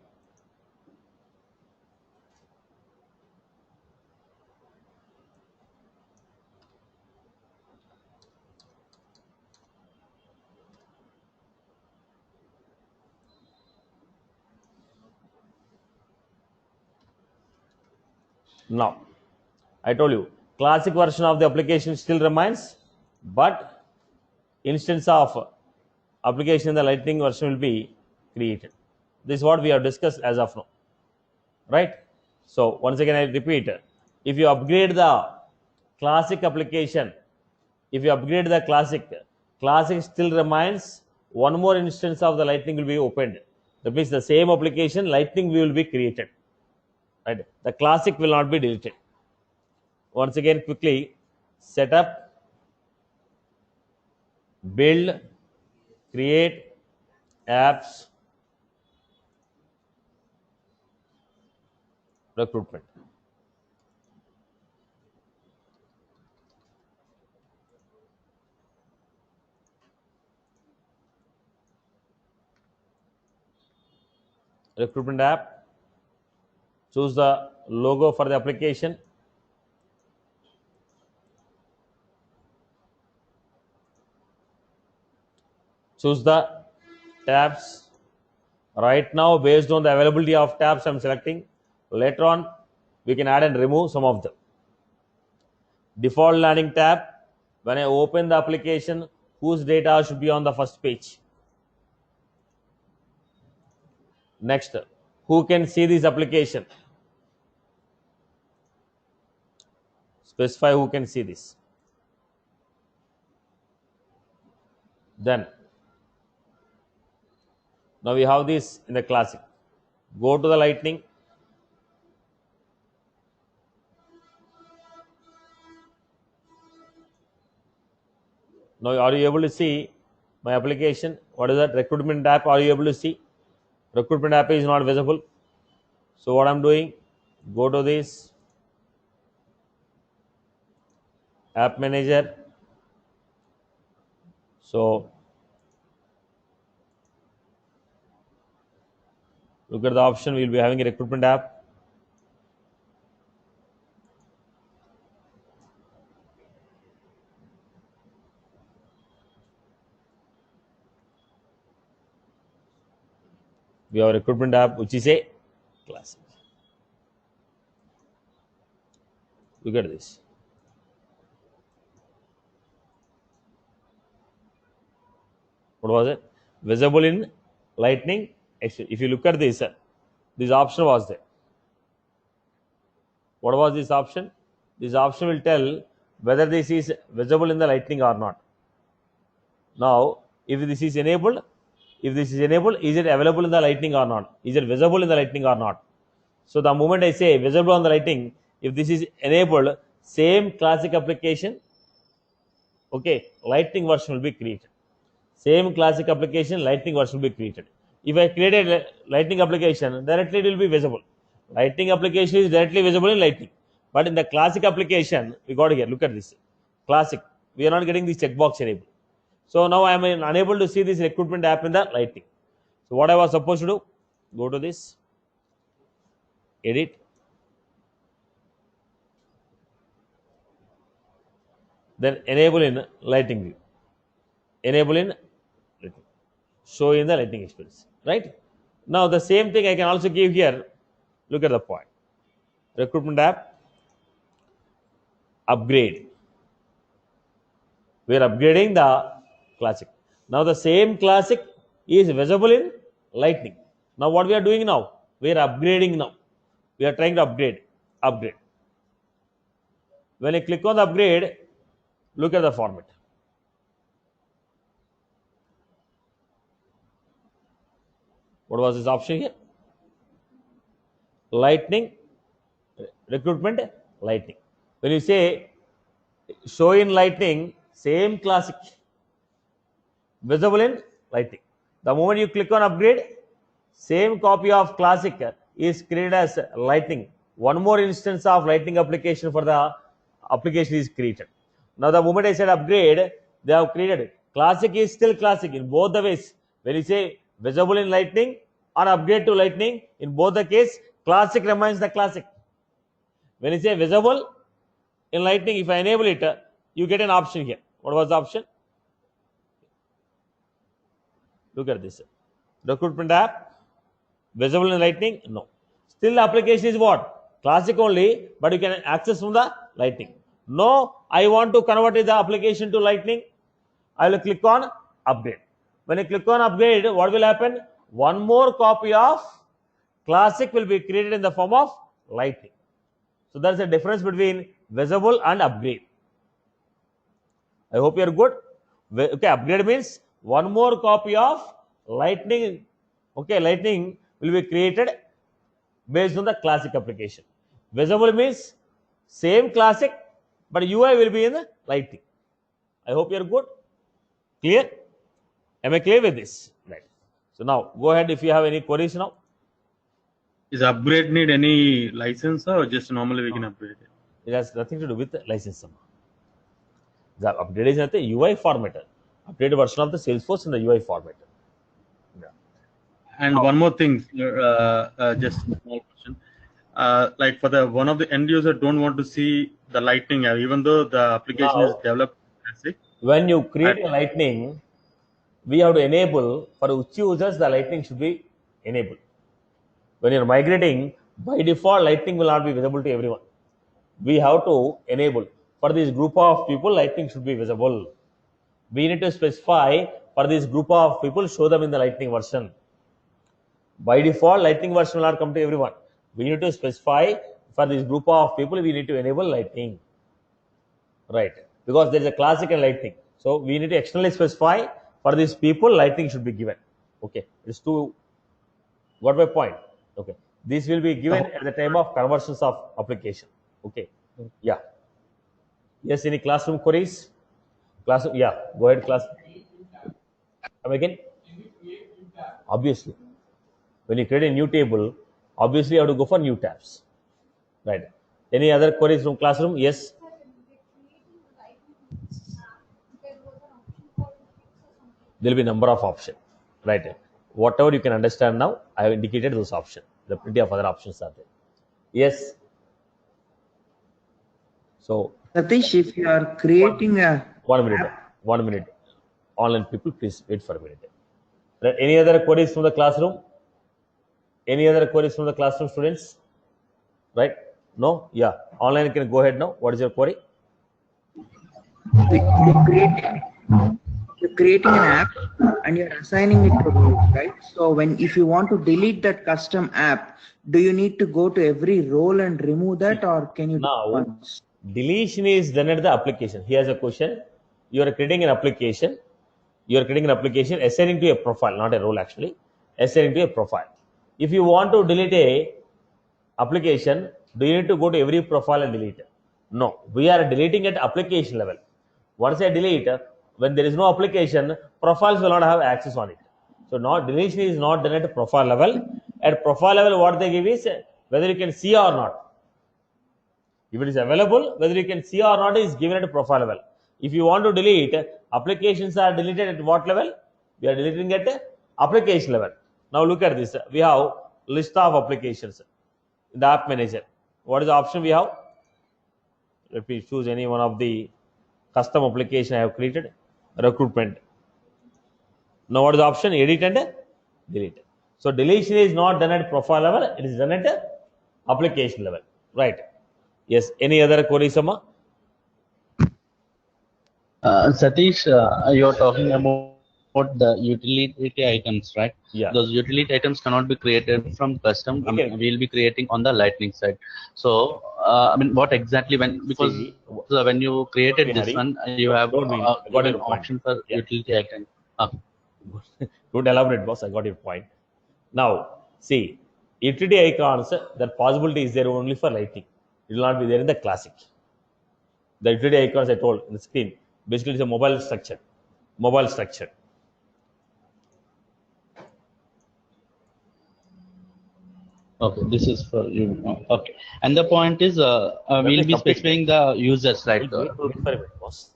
[SPEAKER 1] now I told you classic version of the application still remains, but instance of application in the Lightning version will be created. This is what we have discussed as of now, right? So once again I repeat, if you upgrade the classic application, if you upgrade the classic still remains, one more instance of the Lightning will be opened. That means the same application Lightning will be created, right? The classic will not be deleted. Once again, quickly: setup, build, create apps, recruitment. recruitment app, choose the logo for the application, choose the tabs. Right now, based on the availability of tabs I'm selecting, later on we can add and remove some of them. Default landing tab, when I open the application, whose data should be on the first page. Next, who can see this application? Specify who can see this. Then, now we have this in the Classic. Go to the Lightning. Now, are you able to see my application? What is that? Recruitment app. Are you able to see? Recruitment app is not visible. So, what I'm doing, go to this app manager. So, look at the option. We will be having a recruitment app. We have a recruitment app which is a Classic. Look at this. What was it? Visible in Lightning. If you look at this option was there. What was this option? This option will tell whether this is visible in the Lightning or not. Now, if this is enabled, is it available in the Lightning or not? Is it visible in the Lightning or not? So, the moment I say visible on the Lightning, if this is enabled, same Classic application, okay, Lightning version will be created. Same Classic application, Lightning version will be created. If I create a Lightning application, directly it will be visible. Lightning application is directly visible in Lightning. But in the Classic application, we got here, look at this. Classic, we are not getting this checkbox enabled. So now I am unable to see this recruitment app in the Lightning. So what I was supposed to do, go to this, edit, then enable in Lightning view. Enable in Lightning. Show in the Lightning experience. Right? Now the same thing I can also give here. Look at the point. Recruitment app, upgrade. We are upgrading the Classic. Now the same Classic is visible in Lightning. Now what we are doing now? We are upgrading now. We are trying to upgrade. When I click on the upgrade, look at the format. What was this option here? Lightning, recruitment, Lightning. When you say show in Lightning, same Classic, visible in Lightning. The moment you click on upgrade, same copy of Classic is created as Lightning. One more instance of Lightning application for the application is created. Now the moment I said upgrade, they have created. Classic is still Classic in both the ways. When you say visible in Lightning or upgrade to Lightning, in both the case, Classic remains the Classic. When you say visible in Lightning, if I enable it, you get an option here. What was the option? Look at this. Recruitment app, visible in Lightning? No. Still the application is what? Classic only, but you can access from the Lightning. No, I want to convert the application to Lightning. I will click on upgrade. When I click on upgrade, what will happen? One more copy of Classic will be created in the form of Lightning. So there is a difference between visible and upgrade. I hope you are good. Okay, upgrade means one more copy of Lightning. Okay, Lightning will be created based on the Classic application. Visible means same Classic, but UI will be in the Lightning. I hope you are good. Clear? Am I clear with this? Right. So now go ahead if you have any queries now.
[SPEAKER 2] Is upgrade need any license or just normally we can upgrade it?
[SPEAKER 1] It has nothing to do with the license. The upgrade is the UI format. Updated version of the Salesforce in the UI format. Yeah.
[SPEAKER 2] And one more thing, just a small question. Like for the one of the end user don't want to see the lightning, even though the application is
[SPEAKER 1] Now,
[SPEAKER 2] developed. Let's say,
[SPEAKER 1] when you create
[SPEAKER 2] at,
[SPEAKER 1] a lightning, we have to enable for which users the lightning should be enabled. When you're migrating, by default, lightning will not be visible to everyone. We have to enable for this group of people, lightning should be visible. We need to specify for this group of people, show them in the lightning version. By default, lightning version will not come to everyone. We need to specify for this group of people, we need to enable lightning. Right, because there is a classic and lightning. So we need to externally specify for these people, lightning should be given. Okay, it's to got my point. Okay, this will be given at the time of conversions of application. Okay, yeah. Yes, any classroom queries? Classroom, yeah. Go ahead, class. Come again. Obviously, when you create a new table, obviously you have to go for new tabs. Right. Any other queries from classroom? Yes. There will be number of options, right? Whatever you can understand now, I have indicated those options. There are plenty of other options are there. Yes. So
[SPEAKER 6] Satish, if you are creating a
[SPEAKER 1] 1 minute, 1 minute. Online people, please wait for a minute. Right. Any other queries from the classroom? Any other queries from the classroom students? Right? No? Yeah. Online can go ahead now. What is your query?
[SPEAKER 6] you're creating an app and you're assigning it to roles, right? So if you want to delete that custom app, do you need to go to every role and remove that, or can you do it
[SPEAKER 1] Now,
[SPEAKER 6] once?
[SPEAKER 1] deletion is done at the application. Here's a question. You are creating an application. You are creating an application assigning to a profile, not a role actually, assigning to a profile. If you want to delete a application, do you need to go to every profile and delete it? No, we are deleting at application level. Once I delete, when there is no application, profiles will not have access on it. So not deletion is not done at profile level. At profile level, what they give is whether you can see or not. If it is available, whether you can see or not is given at profile level. If you want to delete, applications are deleted at what level? We are deleting at application level. Now look at this. We have list of applications in the app manager. What is the option we have? Let me choose any one of the custom application I have created. Recruitment. Now what is the option? Edit and delete. So deletion is not done at profile level, it is done at application level. Right. Yes. Any other queries, Amma?
[SPEAKER 7] Satish, you're talking about the utility items, right?
[SPEAKER 1] Yeah.
[SPEAKER 7] Those utility items cannot be created from custom.
[SPEAKER 1] We can-
[SPEAKER 7] We'll be creating on the Lightning side. So, what exactly because
[SPEAKER 1] See,
[SPEAKER 7] when you created
[SPEAKER 1] Don't be
[SPEAKER 7] this
[SPEAKER 1] hurry.
[SPEAKER 7] one, you have
[SPEAKER 1] Don't be-
[SPEAKER 7] got an
[SPEAKER 1] your point.
[SPEAKER 7] option for
[SPEAKER 1] Yeah.
[SPEAKER 7] utility item.
[SPEAKER 1] Don't elaborate, boss. I got your point. Now, see, utility icons, that possibility is there only for lighting. It will not be there in the classic. The utility icons I told in the screen, basically it's a mobile structure. Mobile structure.
[SPEAKER 7] Okay, this is for you. Okay, and the point is, we'll be
[SPEAKER 1] complete.
[SPEAKER 7] specifying the users, right?
[SPEAKER 1] Wait for a minute, boss.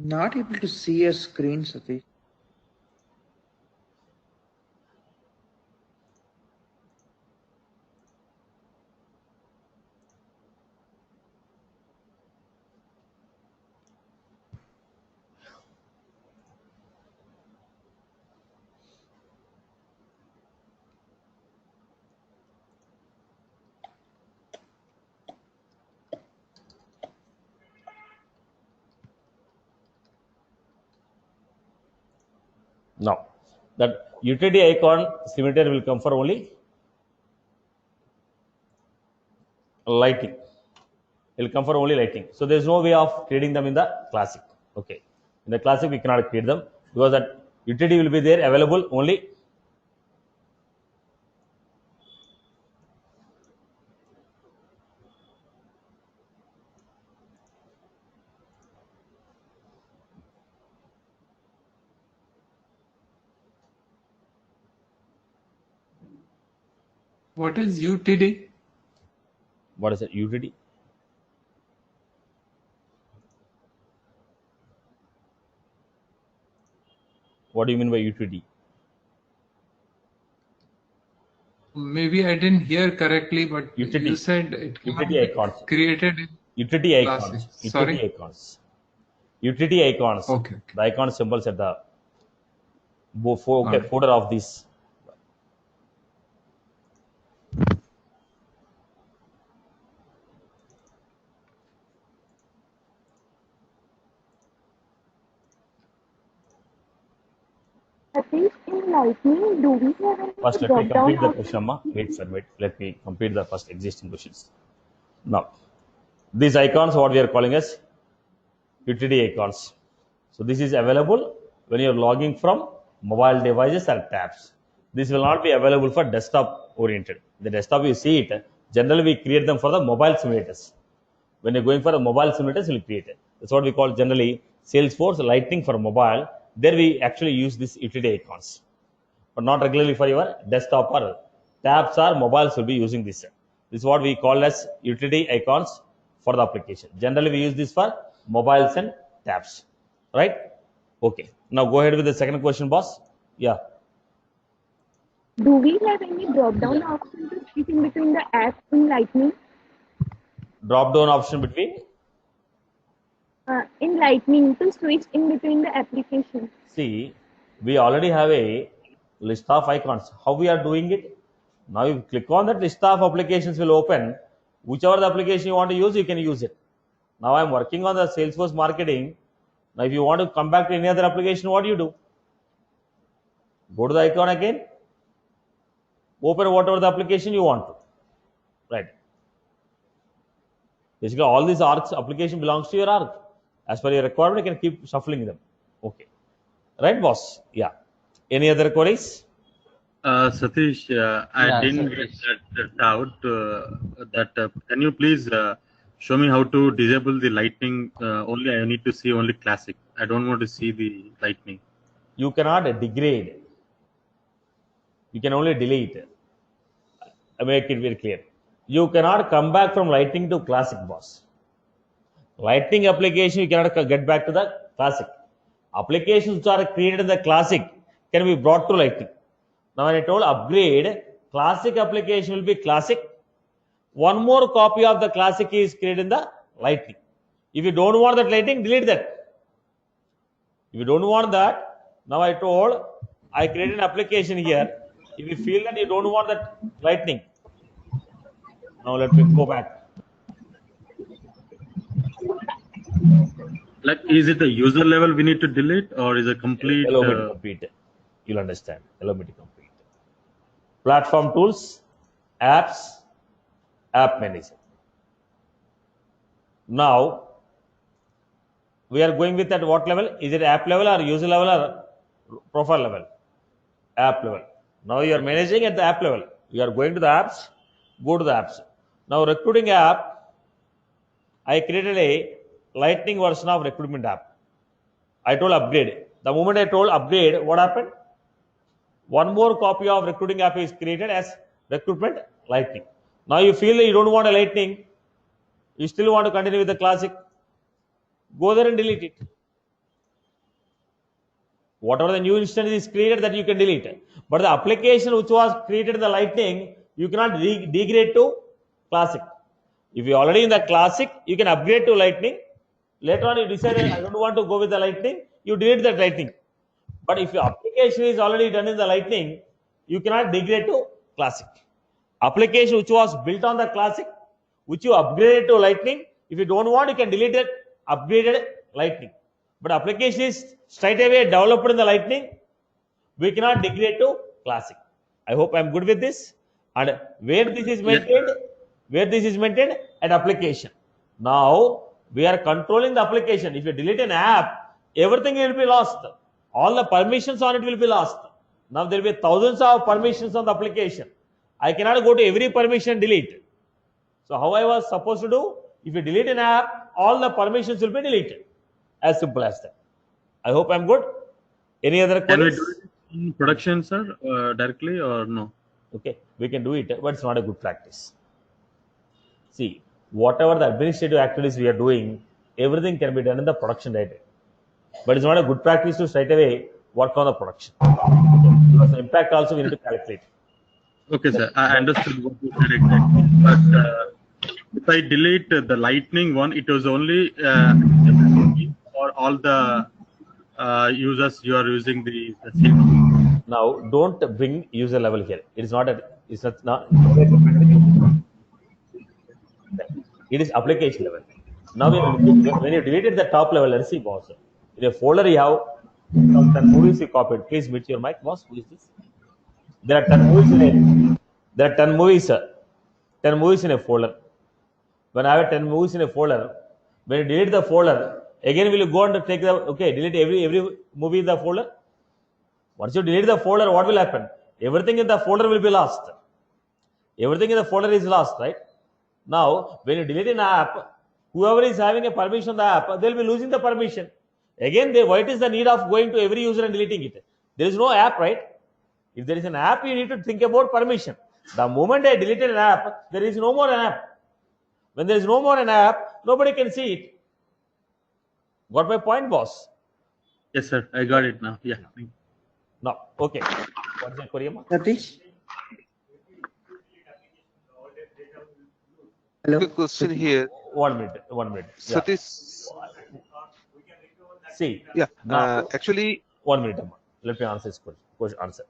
[SPEAKER 6] Not able to see a screen, Satish.
[SPEAKER 1] Now, that utility icon scimitar will come for only lighting. It will come for only lighting. So there is no way of creating them in the classic. Okay. In the classic, we cannot create them because that utility will be there available only.
[SPEAKER 3] What is UTD?
[SPEAKER 1] What is it? Utility. What do you mean by utility?
[SPEAKER 3] Maybe I didn't hear correctly, but
[SPEAKER 1] Utility.
[SPEAKER 3] you said it cannot
[SPEAKER 1] Utility
[SPEAKER 3] be
[SPEAKER 1] icons.
[SPEAKER 3] created in
[SPEAKER 1] Utility icons.
[SPEAKER 3] Classic.
[SPEAKER 1] Utility
[SPEAKER 3] Sorry?
[SPEAKER 1] icons. Utility icons.
[SPEAKER 3] Okay.
[SPEAKER 1] The icon symbols at the
[SPEAKER 3] Alright.
[SPEAKER 1] footer of this.
[SPEAKER 5] Satish, in Lightning, do we have any
[SPEAKER 1] First, let me
[SPEAKER 5] drop-down
[SPEAKER 1] complete the
[SPEAKER 5] option?
[SPEAKER 1] question, Amma. Wait, sir, wait. Let me complete the first existing questions. Now, these icons, what we are calling as utility icons. So this is available when you are logging from mobile devices or tabs. This will not be available for desktop oriented. The desktop you see it. Generally, we create them for the mobile simulators. When you're going for the mobile simulators, we'll create it. That's what we call generally Salesforce Lightning for mobile. There we actually use these utility icons, but not regularly for your desktop or tabs or mobiles will be using this. This is what we call as utility icons for the application. Generally, we use this for mobiles and tabs, right? Okay. Now go ahead with the second question, boss. Yeah.
[SPEAKER 5] Do we have any drop-down option to switch in between the apps in Lightning?
[SPEAKER 1] Drop down option between.
[SPEAKER 5] In Lightning to switch in between the applications.
[SPEAKER 1] See, we already have a list of icons. How we are doing it? Now you click on that list of applications will open. Whichever the application you want to use, you can use it. Now I'm working on the Salesforce marketing. Now if you want to come back to any other application, what do you do? Go to the icon again. Open whatever the application you want to. Right. Basically, all these arcs application belongs to your arc. As per your requirement, you can keep shuffling them. Okay. Right, boss? Yeah. Any other queries?
[SPEAKER 2] Satish, I
[SPEAKER 7] Yeah,
[SPEAKER 2] didn't get
[SPEAKER 7] Satish.
[SPEAKER 2] that doubt. Can you please show me how to disable the lightning? Only I need to see only classic. I don't want to see the lightning.
[SPEAKER 1] You cannot degrade. You can only delete. I make it very clear. You cannot come back from Lightning to Classic, boss. Lightning application, you cannot get back to the Classic. Applications which are created in the Classic can be brought to Lightning. Now, when I told upgrade, Classic application will be Classic. One more copy of the Classic is created in the Lightning. If you don't want that Lightning, delete that. If you don't want that, now I told I created an application here. If you feel that you don't want that Lightning, now let me go back.
[SPEAKER 2] Like, is it the user level we need to delete, or is it complete?
[SPEAKER 1] Allow me to complete it. You'll understand. Allow me to complete. Platform tools, apps, app manager. Now, we are going with at what level? Is it app level or user level or profile level? App level. Now you are managing at the app level. You are going to the apps, go to the apps. Now recruiting app, I created a Lightning version of recruitment app. I told upgrade. The moment I told upgrade, what happened? One more copy of recruiting app is created as recruitment Lightning. Now you feel that you don't want a Lightning, you still want to continue with the Classic, go there and delete it. Whatever the new instance is created, that you can delete it. But the application which was created in the Lightning, you cannot degrade to Classic. If you are already in the Classic, you can upgrade to Lightning. Later on, you decide I don't want to go with the Lightning, you delete that Lightning. But if your application is already done in the Lightning, you cannot degrade to Classic. Application which was built on the Classic, which you upgraded to Lightning, if you don't want, you can delete it, upgraded Lightning. But application is straight away developed in the Lightning, we cannot degrade to Classic. I hope I'm good with this. And where this is maintained, at application. Now we are controlling the application. If you delete an app, everything will be lost. All the permissions on it will be lost. Now there will be thousands of permissions on the application. I cannot go to every permission and delete. So how I was supposed to do? If you delete an app, all the permissions will be deleted. As simple as that. I hope I'm good. Any other
[SPEAKER 2] Can we
[SPEAKER 1] queries?
[SPEAKER 2] do it in production, sir, directly, or no?
[SPEAKER 1] Okay, we can do it, but it's not a good practice. See, whatever the administrative activities we are doing, everything can be done in the production data. But it's not a good practice to straight away work on the production. Because the impact also we need to calculate.
[SPEAKER 2] Okay, sir. I understood what you said exactly. But if I delete the lightning one, it was only for all the users you are using the same.
[SPEAKER 1] Now, don't bring user level here. It is not a, it's not it is application level. Now, when you deleted the top level, let's see, boss. In a folder, you have some 10 movies you copied. Please mute your mic, boss. Who is this? There are 10 movies in a, there are 10 movies, 10 movies in a folder. When I have 10 movies in a folder, when you delete the folder, again will you go and take the, okay, delete every movie in the folder? Once you delete the folder, what will happen? Everything in the folder will be lost. Everything in the folder is lost, right? Now, when you delete an app, whoever is having a permission on the app, they'll be losing the permission. Again, what is the need of going to every user and deleting it? There is no app, right? If there is an app, you need to think about permission. The moment I deleted an app, there is no more an app. When there is no more an app, nobody can see it. Got my point, boss?
[SPEAKER 2] Yes, sir. I got it now. Yeah.
[SPEAKER 1] No. Okay. What is your query?
[SPEAKER 6] Satish? Hello?
[SPEAKER 8] A question here.
[SPEAKER 1] 1 minute. 1 minute. Yeah.
[SPEAKER 8] Satish,
[SPEAKER 1] See.
[SPEAKER 8] yeah,
[SPEAKER 1] Now,
[SPEAKER 8] actually,
[SPEAKER 1] 1 minute. Let me answer this question. Answer.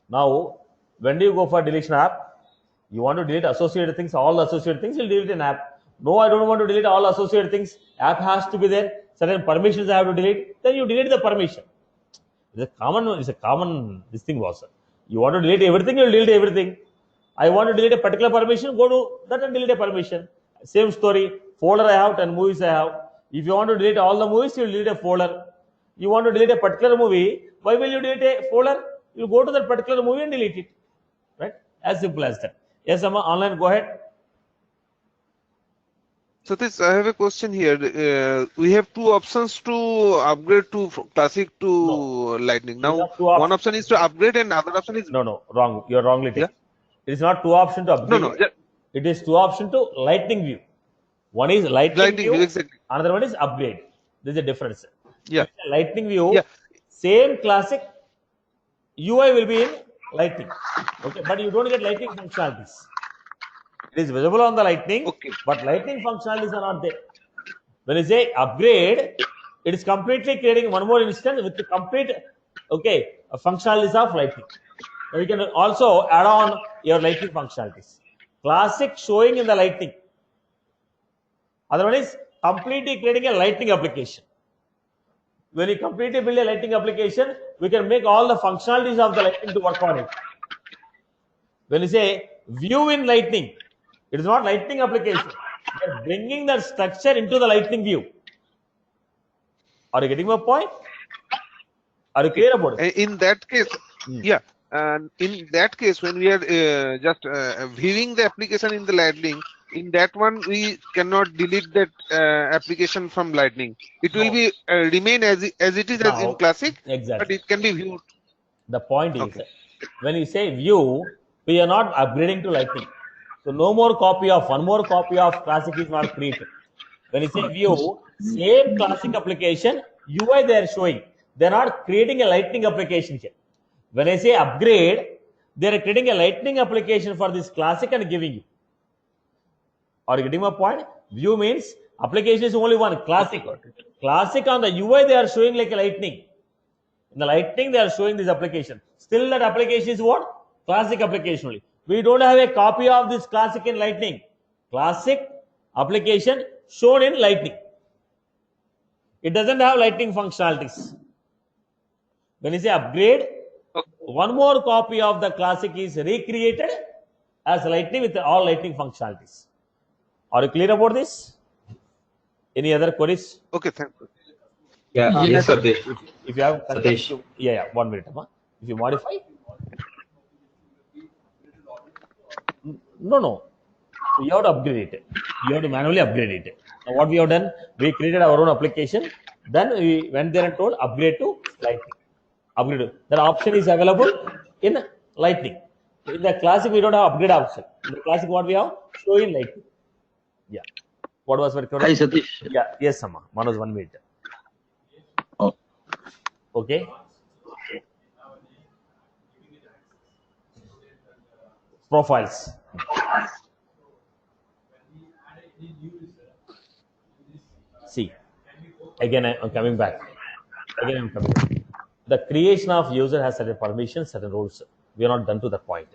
[SPEAKER 1] Now, when do you go for deletion app? You want to delete associated things, all associated things, you'll delete an app. No, I don't want to delete all associated things. App has to be there. Certain permissions I have to delete. Then you delete the permission. It's a common, this thing was. You want to delete everything, you'll delete everything. I want to delete a particular permission, go to that and delete a permission. Same story. Folder I have, 10 movies I have. If you want to delete all the movies, you'll delete a folder. You want to delete a particular movie, why will you delete a folder? You go to that particular movie and delete it. Right? As simple as that. Yes, Amma, online, go ahead.
[SPEAKER 8] Satish, I have a question here. We have two options to upgrade to Classic to Lightning. Now,
[SPEAKER 1] have two options.
[SPEAKER 8] one option is to upgrade and other option is
[SPEAKER 1] No, wrong. You're wrongly taking.
[SPEAKER 8] Yeah.
[SPEAKER 1] It is not two options to upgrade.
[SPEAKER 8] No. Yeah.
[SPEAKER 1] It is two options to Lightning View. One is Lightning View,
[SPEAKER 8] exactly.
[SPEAKER 1] another one is upgrade. There's a difference.
[SPEAKER 8] Yeah.
[SPEAKER 1] Lightning View,
[SPEAKER 8] Yeah.
[SPEAKER 1] same classic UI will be in Lightning. Okay, but you don't get Lightning functionalities. It is visible on the Lightning,
[SPEAKER 8] Okay.
[SPEAKER 1] but Lightning functionalities are not there. When you say upgrade, it is completely creating one more instance with the complete functionalities of Lightning. Now you can also add on your Lightning functionalities. Classic showing in the Lightning. Other one is completely creating a Lightning application. When you completely build a Lightning application, we can make all the functionalities of the Lightning to work on it. When you say view in Lightning, it is not Lightning application. We are bringing that structure into the Lightning view. Are you getting my point? Are you clear about it?
[SPEAKER 8] In that case, yeah. And in that case, when we are just viewing the application in the Lightning, in that one we cannot delete that application from Lightning. It will be remain as it is as in Classic,
[SPEAKER 1] Exactly.
[SPEAKER 8] but it can be viewed.
[SPEAKER 1] The point is, when you say view, we are not upgrading to Lightning. So no more copy of, one more copy of Classic is not created. When you say view, same Classic application, UI they are showing. They are not creating a Lightning application here. When I say upgrade, they are creating a Lightning application for this Classic and giving you. Are you getting my point? View means application is only one, Classic. Classic on the UI they are showing like a Lightning. In the Lightning they are showing this application. Still that application is what? Classic application only. We don't have a copy of this Classic in Lightning. Classic application shown in Lightning. It doesn't have Lightning functionalities. When you say upgrade, one more copy of the Classic is recreated as Lightning with all Lightning functionalities. Are you clear about this? Any other queries?
[SPEAKER 8] Okay, thank you.
[SPEAKER 9] Yeah, yes, Satish.
[SPEAKER 1] If you have
[SPEAKER 9] Satish.
[SPEAKER 1] yeah, 1 minute. If you modify, no. So you have to upgrade it. You have to manually upgrade it. Now what we have done, we created our own application. Then we went there and told upgrade to Lightning. Upgrade. That option is available in Lightning. In the Classic, we don't have upgrade option. In the Classic, what we have? Show in Lightning. Yeah. What was your query?
[SPEAKER 9] Hi, Satish.
[SPEAKER 1] Yeah. Yes, Amma. Manoj, 1 minute.
[SPEAKER 9] Oh.
[SPEAKER 1] Okay. profiles. See, again I'm coming back. The creation of user has certain permissions, certain roles. We are not done to that point.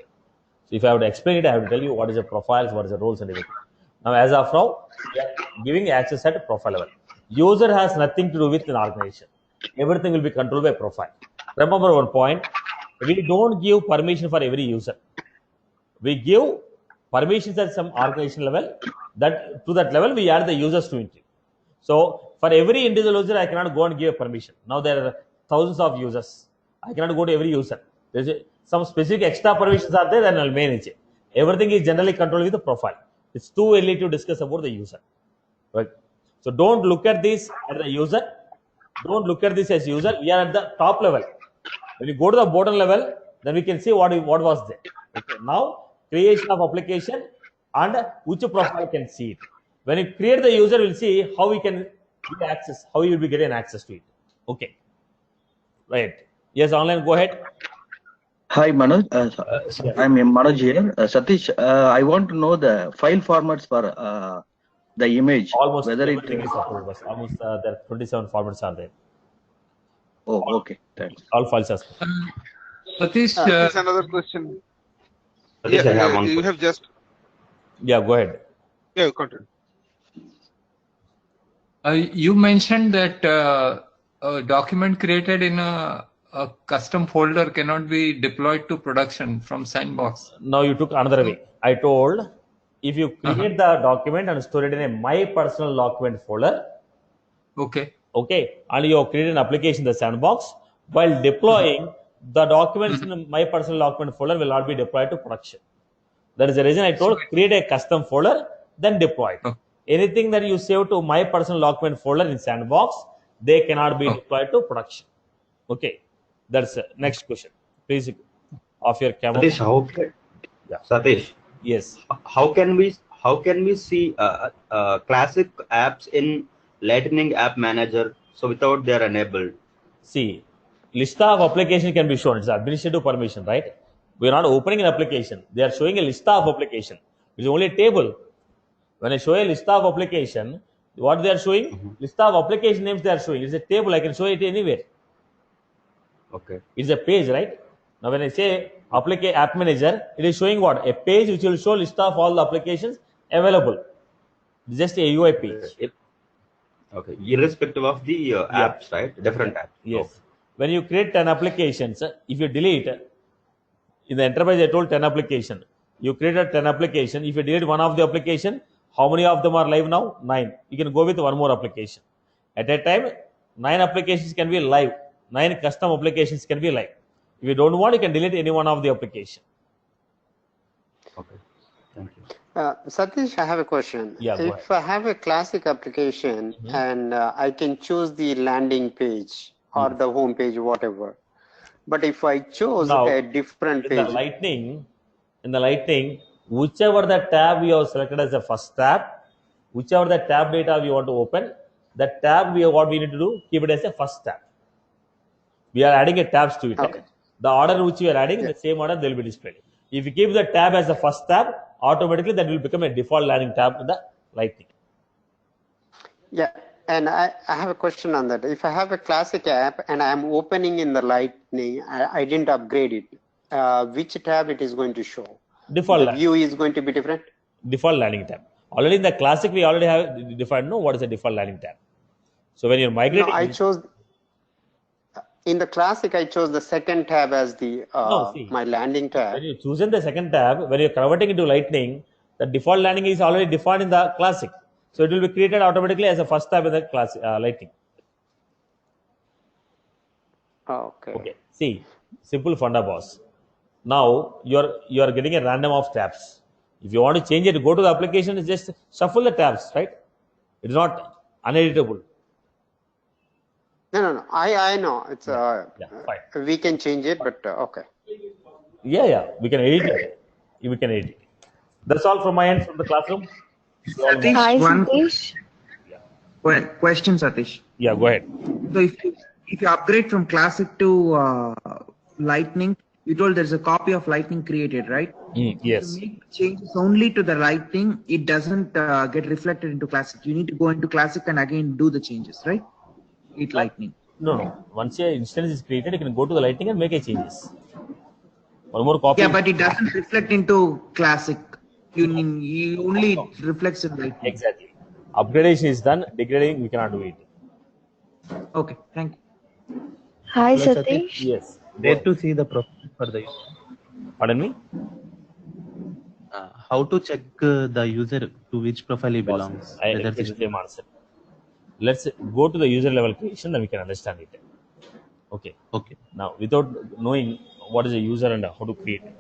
[SPEAKER 1] So if I have to explain it, I have to tell you what is the profiles, what is the roles and everything. Now, as of now, we are giving access at a profile level. User has nothing to do with an organization. Everything will be controlled by profile. Remember one point, we don't give permission for every user. We give permissions at some organization level. That to that level, we add the users to it. So for every individual user, I cannot go and give a permission. Now there are thousands of users. I cannot go to every user. There's some specific extra permissions are there, and I'll manage it. Everything is generally controlled with the profile. It's too early to discuss about the user. Right? So don't look at this as a user. Don't look at this as user. We are at the top level. When you go to the bottom level, then we can see what was there. Okay. Now creation of application and which profile can see it. When you create the user, we'll see how we can get access, how you will be getting access to it. Okay. Right. Yes, online, go ahead.
[SPEAKER 10] Hi, Manoj. I'm Manoj here. Satish, I want to know the file formats for the image.
[SPEAKER 1] Almost
[SPEAKER 10] whether
[SPEAKER 1] everything is approved. Almost there are 27 formats are there.
[SPEAKER 10] Oh, okay. Thanks.
[SPEAKER 1] All files are.
[SPEAKER 3] Satish,
[SPEAKER 8] That's another question.
[SPEAKER 9] Satish, I have one
[SPEAKER 8] You
[SPEAKER 9] question.
[SPEAKER 8] have just.
[SPEAKER 1] Yeah, go ahead.
[SPEAKER 8] Yeah, continue.
[SPEAKER 3] you mentioned that a document created in a custom folder cannot be deployed to production from Sandbox.
[SPEAKER 1] Now you took another way. I told if you create the document and store it in a my personal document folder,
[SPEAKER 3] Okay.
[SPEAKER 1] okay, and you have created an application in the Sandbox, while deploying the documents in my personal document folder will not be deployed to production. That is the reason I told create a custom folder, then deploy it. Anything that you save to my personal document folder in Sandbox, they cannot be deployed to production. Okay, that's the next question. Please off your camera.
[SPEAKER 9] Satish, how can, Satish,
[SPEAKER 1] Yes.
[SPEAKER 9] how can we see classic apps in Lightning App Manager? So without they are enabled.
[SPEAKER 1] See, list of application can be shown. It's administrative permission, right? We are not opening an application. They are showing a list of application. It's only a table. When I show a list of application, what they are showing? List of application names they are showing. It's a table. I can show it anywhere.
[SPEAKER 9] Okay.
[SPEAKER 1] It's a page, right? Now, when I say app manager, it is showing what? A page which will show list of all the applications available. It's just a UI page.
[SPEAKER 9] Okay. Irrespective of the apps, right? Different apps.
[SPEAKER 1] Yes.
[SPEAKER 9] Okay.
[SPEAKER 1] When you create 10 applications, if you delete, in the enterprise, I told 10 application. You created 10 application. If you delete one of the application, how many of them are live now? 9. You can go with one more application. At a time, 9 applications can be live. 9 custom applications can be live. If you don't want, you can delete any one of the application.
[SPEAKER 9] Okay. Thank you.
[SPEAKER 11] Satish, I have a question.
[SPEAKER 1] Yeah, go
[SPEAKER 11] If I have a classic application and I can choose the landing page or the home page, whatever. But if I chose
[SPEAKER 1] Now,
[SPEAKER 11] a different
[SPEAKER 1] in
[SPEAKER 11] page,
[SPEAKER 1] the Lightning, whichever the tab we have selected as the first tab, whichever the tab data we want to open, that tab what we need to do, keep it as a first tab. We are adding a tabs to it.
[SPEAKER 11] Okay.
[SPEAKER 1] The order which we are adding, in the same order they will be displayed. If you keep the tab as the first tab, automatically that will become a default landing tab in the Lightning.
[SPEAKER 11] yeah. And I have a question on that. If I have a classic app and I am opening in the Lightning, I didn't upgrade it. Which tab it is going to show?
[SPEAKER 1] Default
[SPEAKER 11] The
[SPEAKER 1] landing.
[SPEAKER 11] view is going to be different?
[SPEAKER 1] Default landing tab. Already in the classic, we already have defined what is a default landing tab. So when you're migrating,
[SPEAKER 11] No, I chose in the classic. I chose the second tab as the my landing tab.
[SPEAKER 1] when you chosen the second tab, when you're converting into Lightning, the default landing is already defined in the classic. So it will be created automatically as a first tab in the classic Lightning.
[SPEAKER 11] Okay.
[SPEAKER 1] Okay. See, simple funda boss. Now you are getting a random of tabs. If you want to change it, go to the application, just shuffle the tabs, right? It's not uneditable.
[SPEAKER 11] No. I know it's
[SPEAKER 1] fine.
[SPEAKER 11] we can change it, but okay.
[SPEAKER 1] Yeah. We can edit it. We can edit it. That's all from my end from the classroom.
[SPEAKER 6] Satish,
[SPEAKER 5] Hi,
[SPEAKER 6] one
[SPEAKER 5] Satish.
[SPEAKER 6] question, Satish.
[SPEAKER 1] Yeah, go ahead.
[SPEAKER 6] So if you upgrade from classic to Lightning, you told there's a copy of Lightning created, right? If
[SPEAKER 1] Yes.
[SPEAKER 6] you make changes only to the Lightning, it doesn't get reflected into Classic. You need to go into Classic and again do the changes, right? It Lightning.
[SPEAKER 1] No. Once your instance is created, you can go to the Lightning and make a changes. One more copy.
[SPEAKER 6] Yeah, but it doesn't reflect into Classic. You only reflects in Lightning.
[SPEAKER 1] Exactly. Upgradation is done. Degrading, we cannot do it.
[SPEAKER 6] Okay, thank you.
[SPEAKER 12] Hi,
[SPEAKER 7] Hello,
[SPEAKER 12] Satish.
[SPEAKER 1] Yes.
[SPEAKER 7] Where to see the profile for the
[SPEAKER 1] Pardon me?
[SPEAKER 7] how to check the user to which profile he belongs?
[SPEAKER 1] I
[SPEAKER 7] Whether
[SPEAKER 1] get the
[SPEAKER 7] this
[SPEAKER 1] same answer. Let's go to the user level creation, then we can understand it. Okay.
[SPEAKER 7] okay.
[SPEAKER 1] Now, without knowing what is a user and how to create it,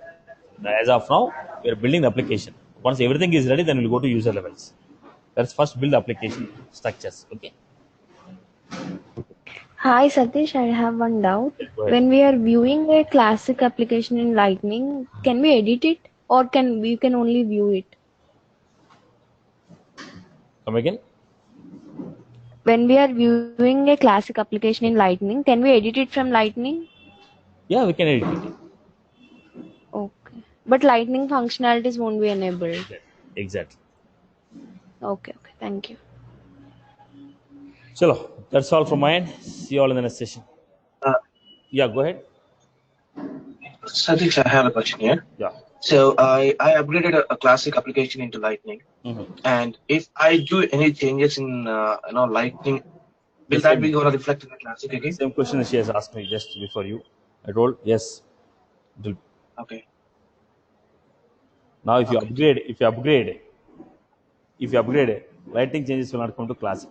[SPEAKER 1] as of now, we are building the application. Once everything is ready, then we'll go to user levels. Let's first build the application structures. Okay.
[SPEAKER 12] Hi, Satish. I have one doubt.
[SPEAKER 1] Go ahead.
[SPEAKER 12] When we are viewing a classic application in Lightning, can we edit it, or can we only view it?
[SPEAKER 1] Come again.
[SPEAKER 12] When we are viewing a classic application in Lightning, can we edit it from Lightning?
[SPEAKER 1] Yeah, we can edit it.
[SPEAKER 12] Okay. But Lightning functionalities won't be enabled.
[SPEAKER 1] Exactly.
[SPEAKER 12] Okay. Thank you.
[SPEAKER 1] Chalo, that's all from my end. See you all in the next session. Yeah, go ahead.
[SPEAKER 13] Satish, I have a question here.
[SPEAKER 1] Yeah.
[SPEAKER 13] So I upgraded a classic application into Lightning, and if I do any changes in Lightning, will that be going to reflect in the classic again?
[SPEAKER 1] Same question she has asked me just before you. I told yes. It will.
[SPEAKER 13] Okay.
[SPEAKER 1] Now, if you upgrade, Lightning changes will not come to classic.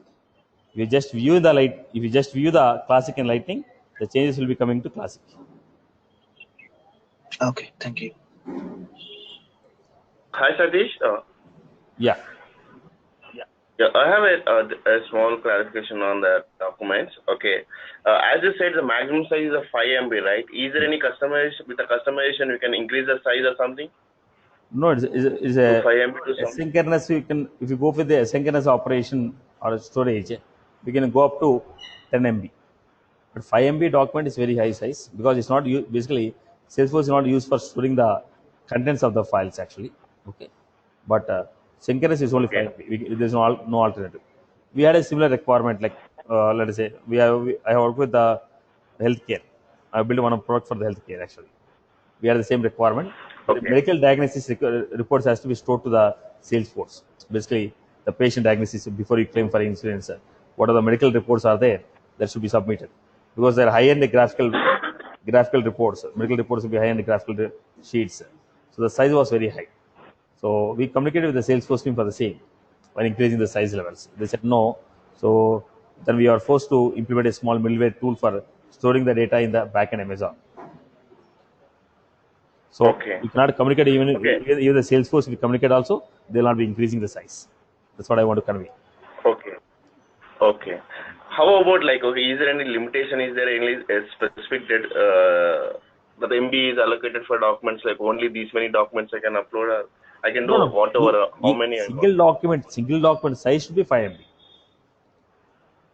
[SPEAKER 1] If you just view the classic and Lightning, the changes will be coming to classic.
[SPEAKER 13] Okay, thank you.
[SPEAKER 14] Hi, Satish.
[SPEAKER 1] Yeah.
[SPEAKER 14] Yeah, I have a small clarification on the documents. Okay. As you said, the maximum size is of 5 MB, right? Is there any customization? With the customization, we can increase the size or something?
[SPEAKER 1] No, it's a
[SPEAKER 14] 5 MB to something?
[SPEAKER 1] asynchronous. If you go with the asynchronous operation or storage, we can go up to 10 MB. But 5 MB document is very high size because it's not basically Salesforce is not used for storing the contents of the files actually. Okay, but synchronous is only 5 MB. There's no alternative. We had a similar requirement, like let us say I work with the healthcare. I built one product for the healthcare actually. We had the same requirement. The medical diagnosis reports has to be stored to the Salesforce. Basically, the patient diagnosis before you claim for insurance. What are the medical reports are there that should be submitted, because they're high-end graphical reports. Medical reports will be high-end graphical sheets. So the size was very high. So we communicated with the Salesforce team for the same when increasing the size levels. They said no. So then we are forced to implement a small middleware tool for storing the data in the backend Amazon. So you cannot communicate even the Salesforce will communicate also, they will not be increasing the size. That's what I want to convey.
[SPEAKER 14] Okay. How about is there any limitation? Is there any specific that MB is allocated for documents, like only these many documents I can upload, or I can do whatever, how many?
[SPEAKER 1] Single document size should be 5 MB.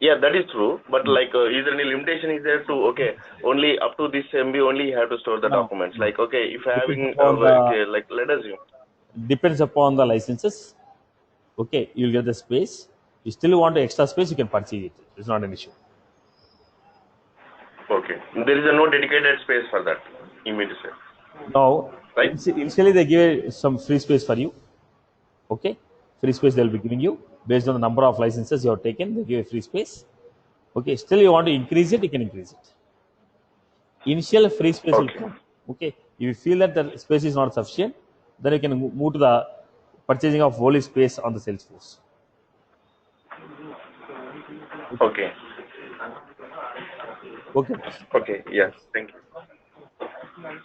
[SPEAKER 14] Yeah, that is true. But is there any limitation? Is there to only up to this MB only you have to store the documents? If having let us assume.
[SPEAKER 1] Depends upon the licenses. Okay, you'll get the space. You still want extra space, you can purchase it. It's not an issue.
[SPEAKER 14] Okay, there is no dedicated space for that. You mean to say?
[SPEAKER 1] No. Right. Initially, they give some free space for you. Okay, free space they'll be giving you based on the number of licenses you have taken. They give a free space. Okay, still you want to increase it, you can increase it. Initial free space will come. Okay, if you feel that the space is not sufficient, then you can move to the purchasing of whole space on the Salesforce.
[SPEAKER 14] Okay.
[SPEAKER 1] Okay.
[SPEAKER 14] Yes. Thank you.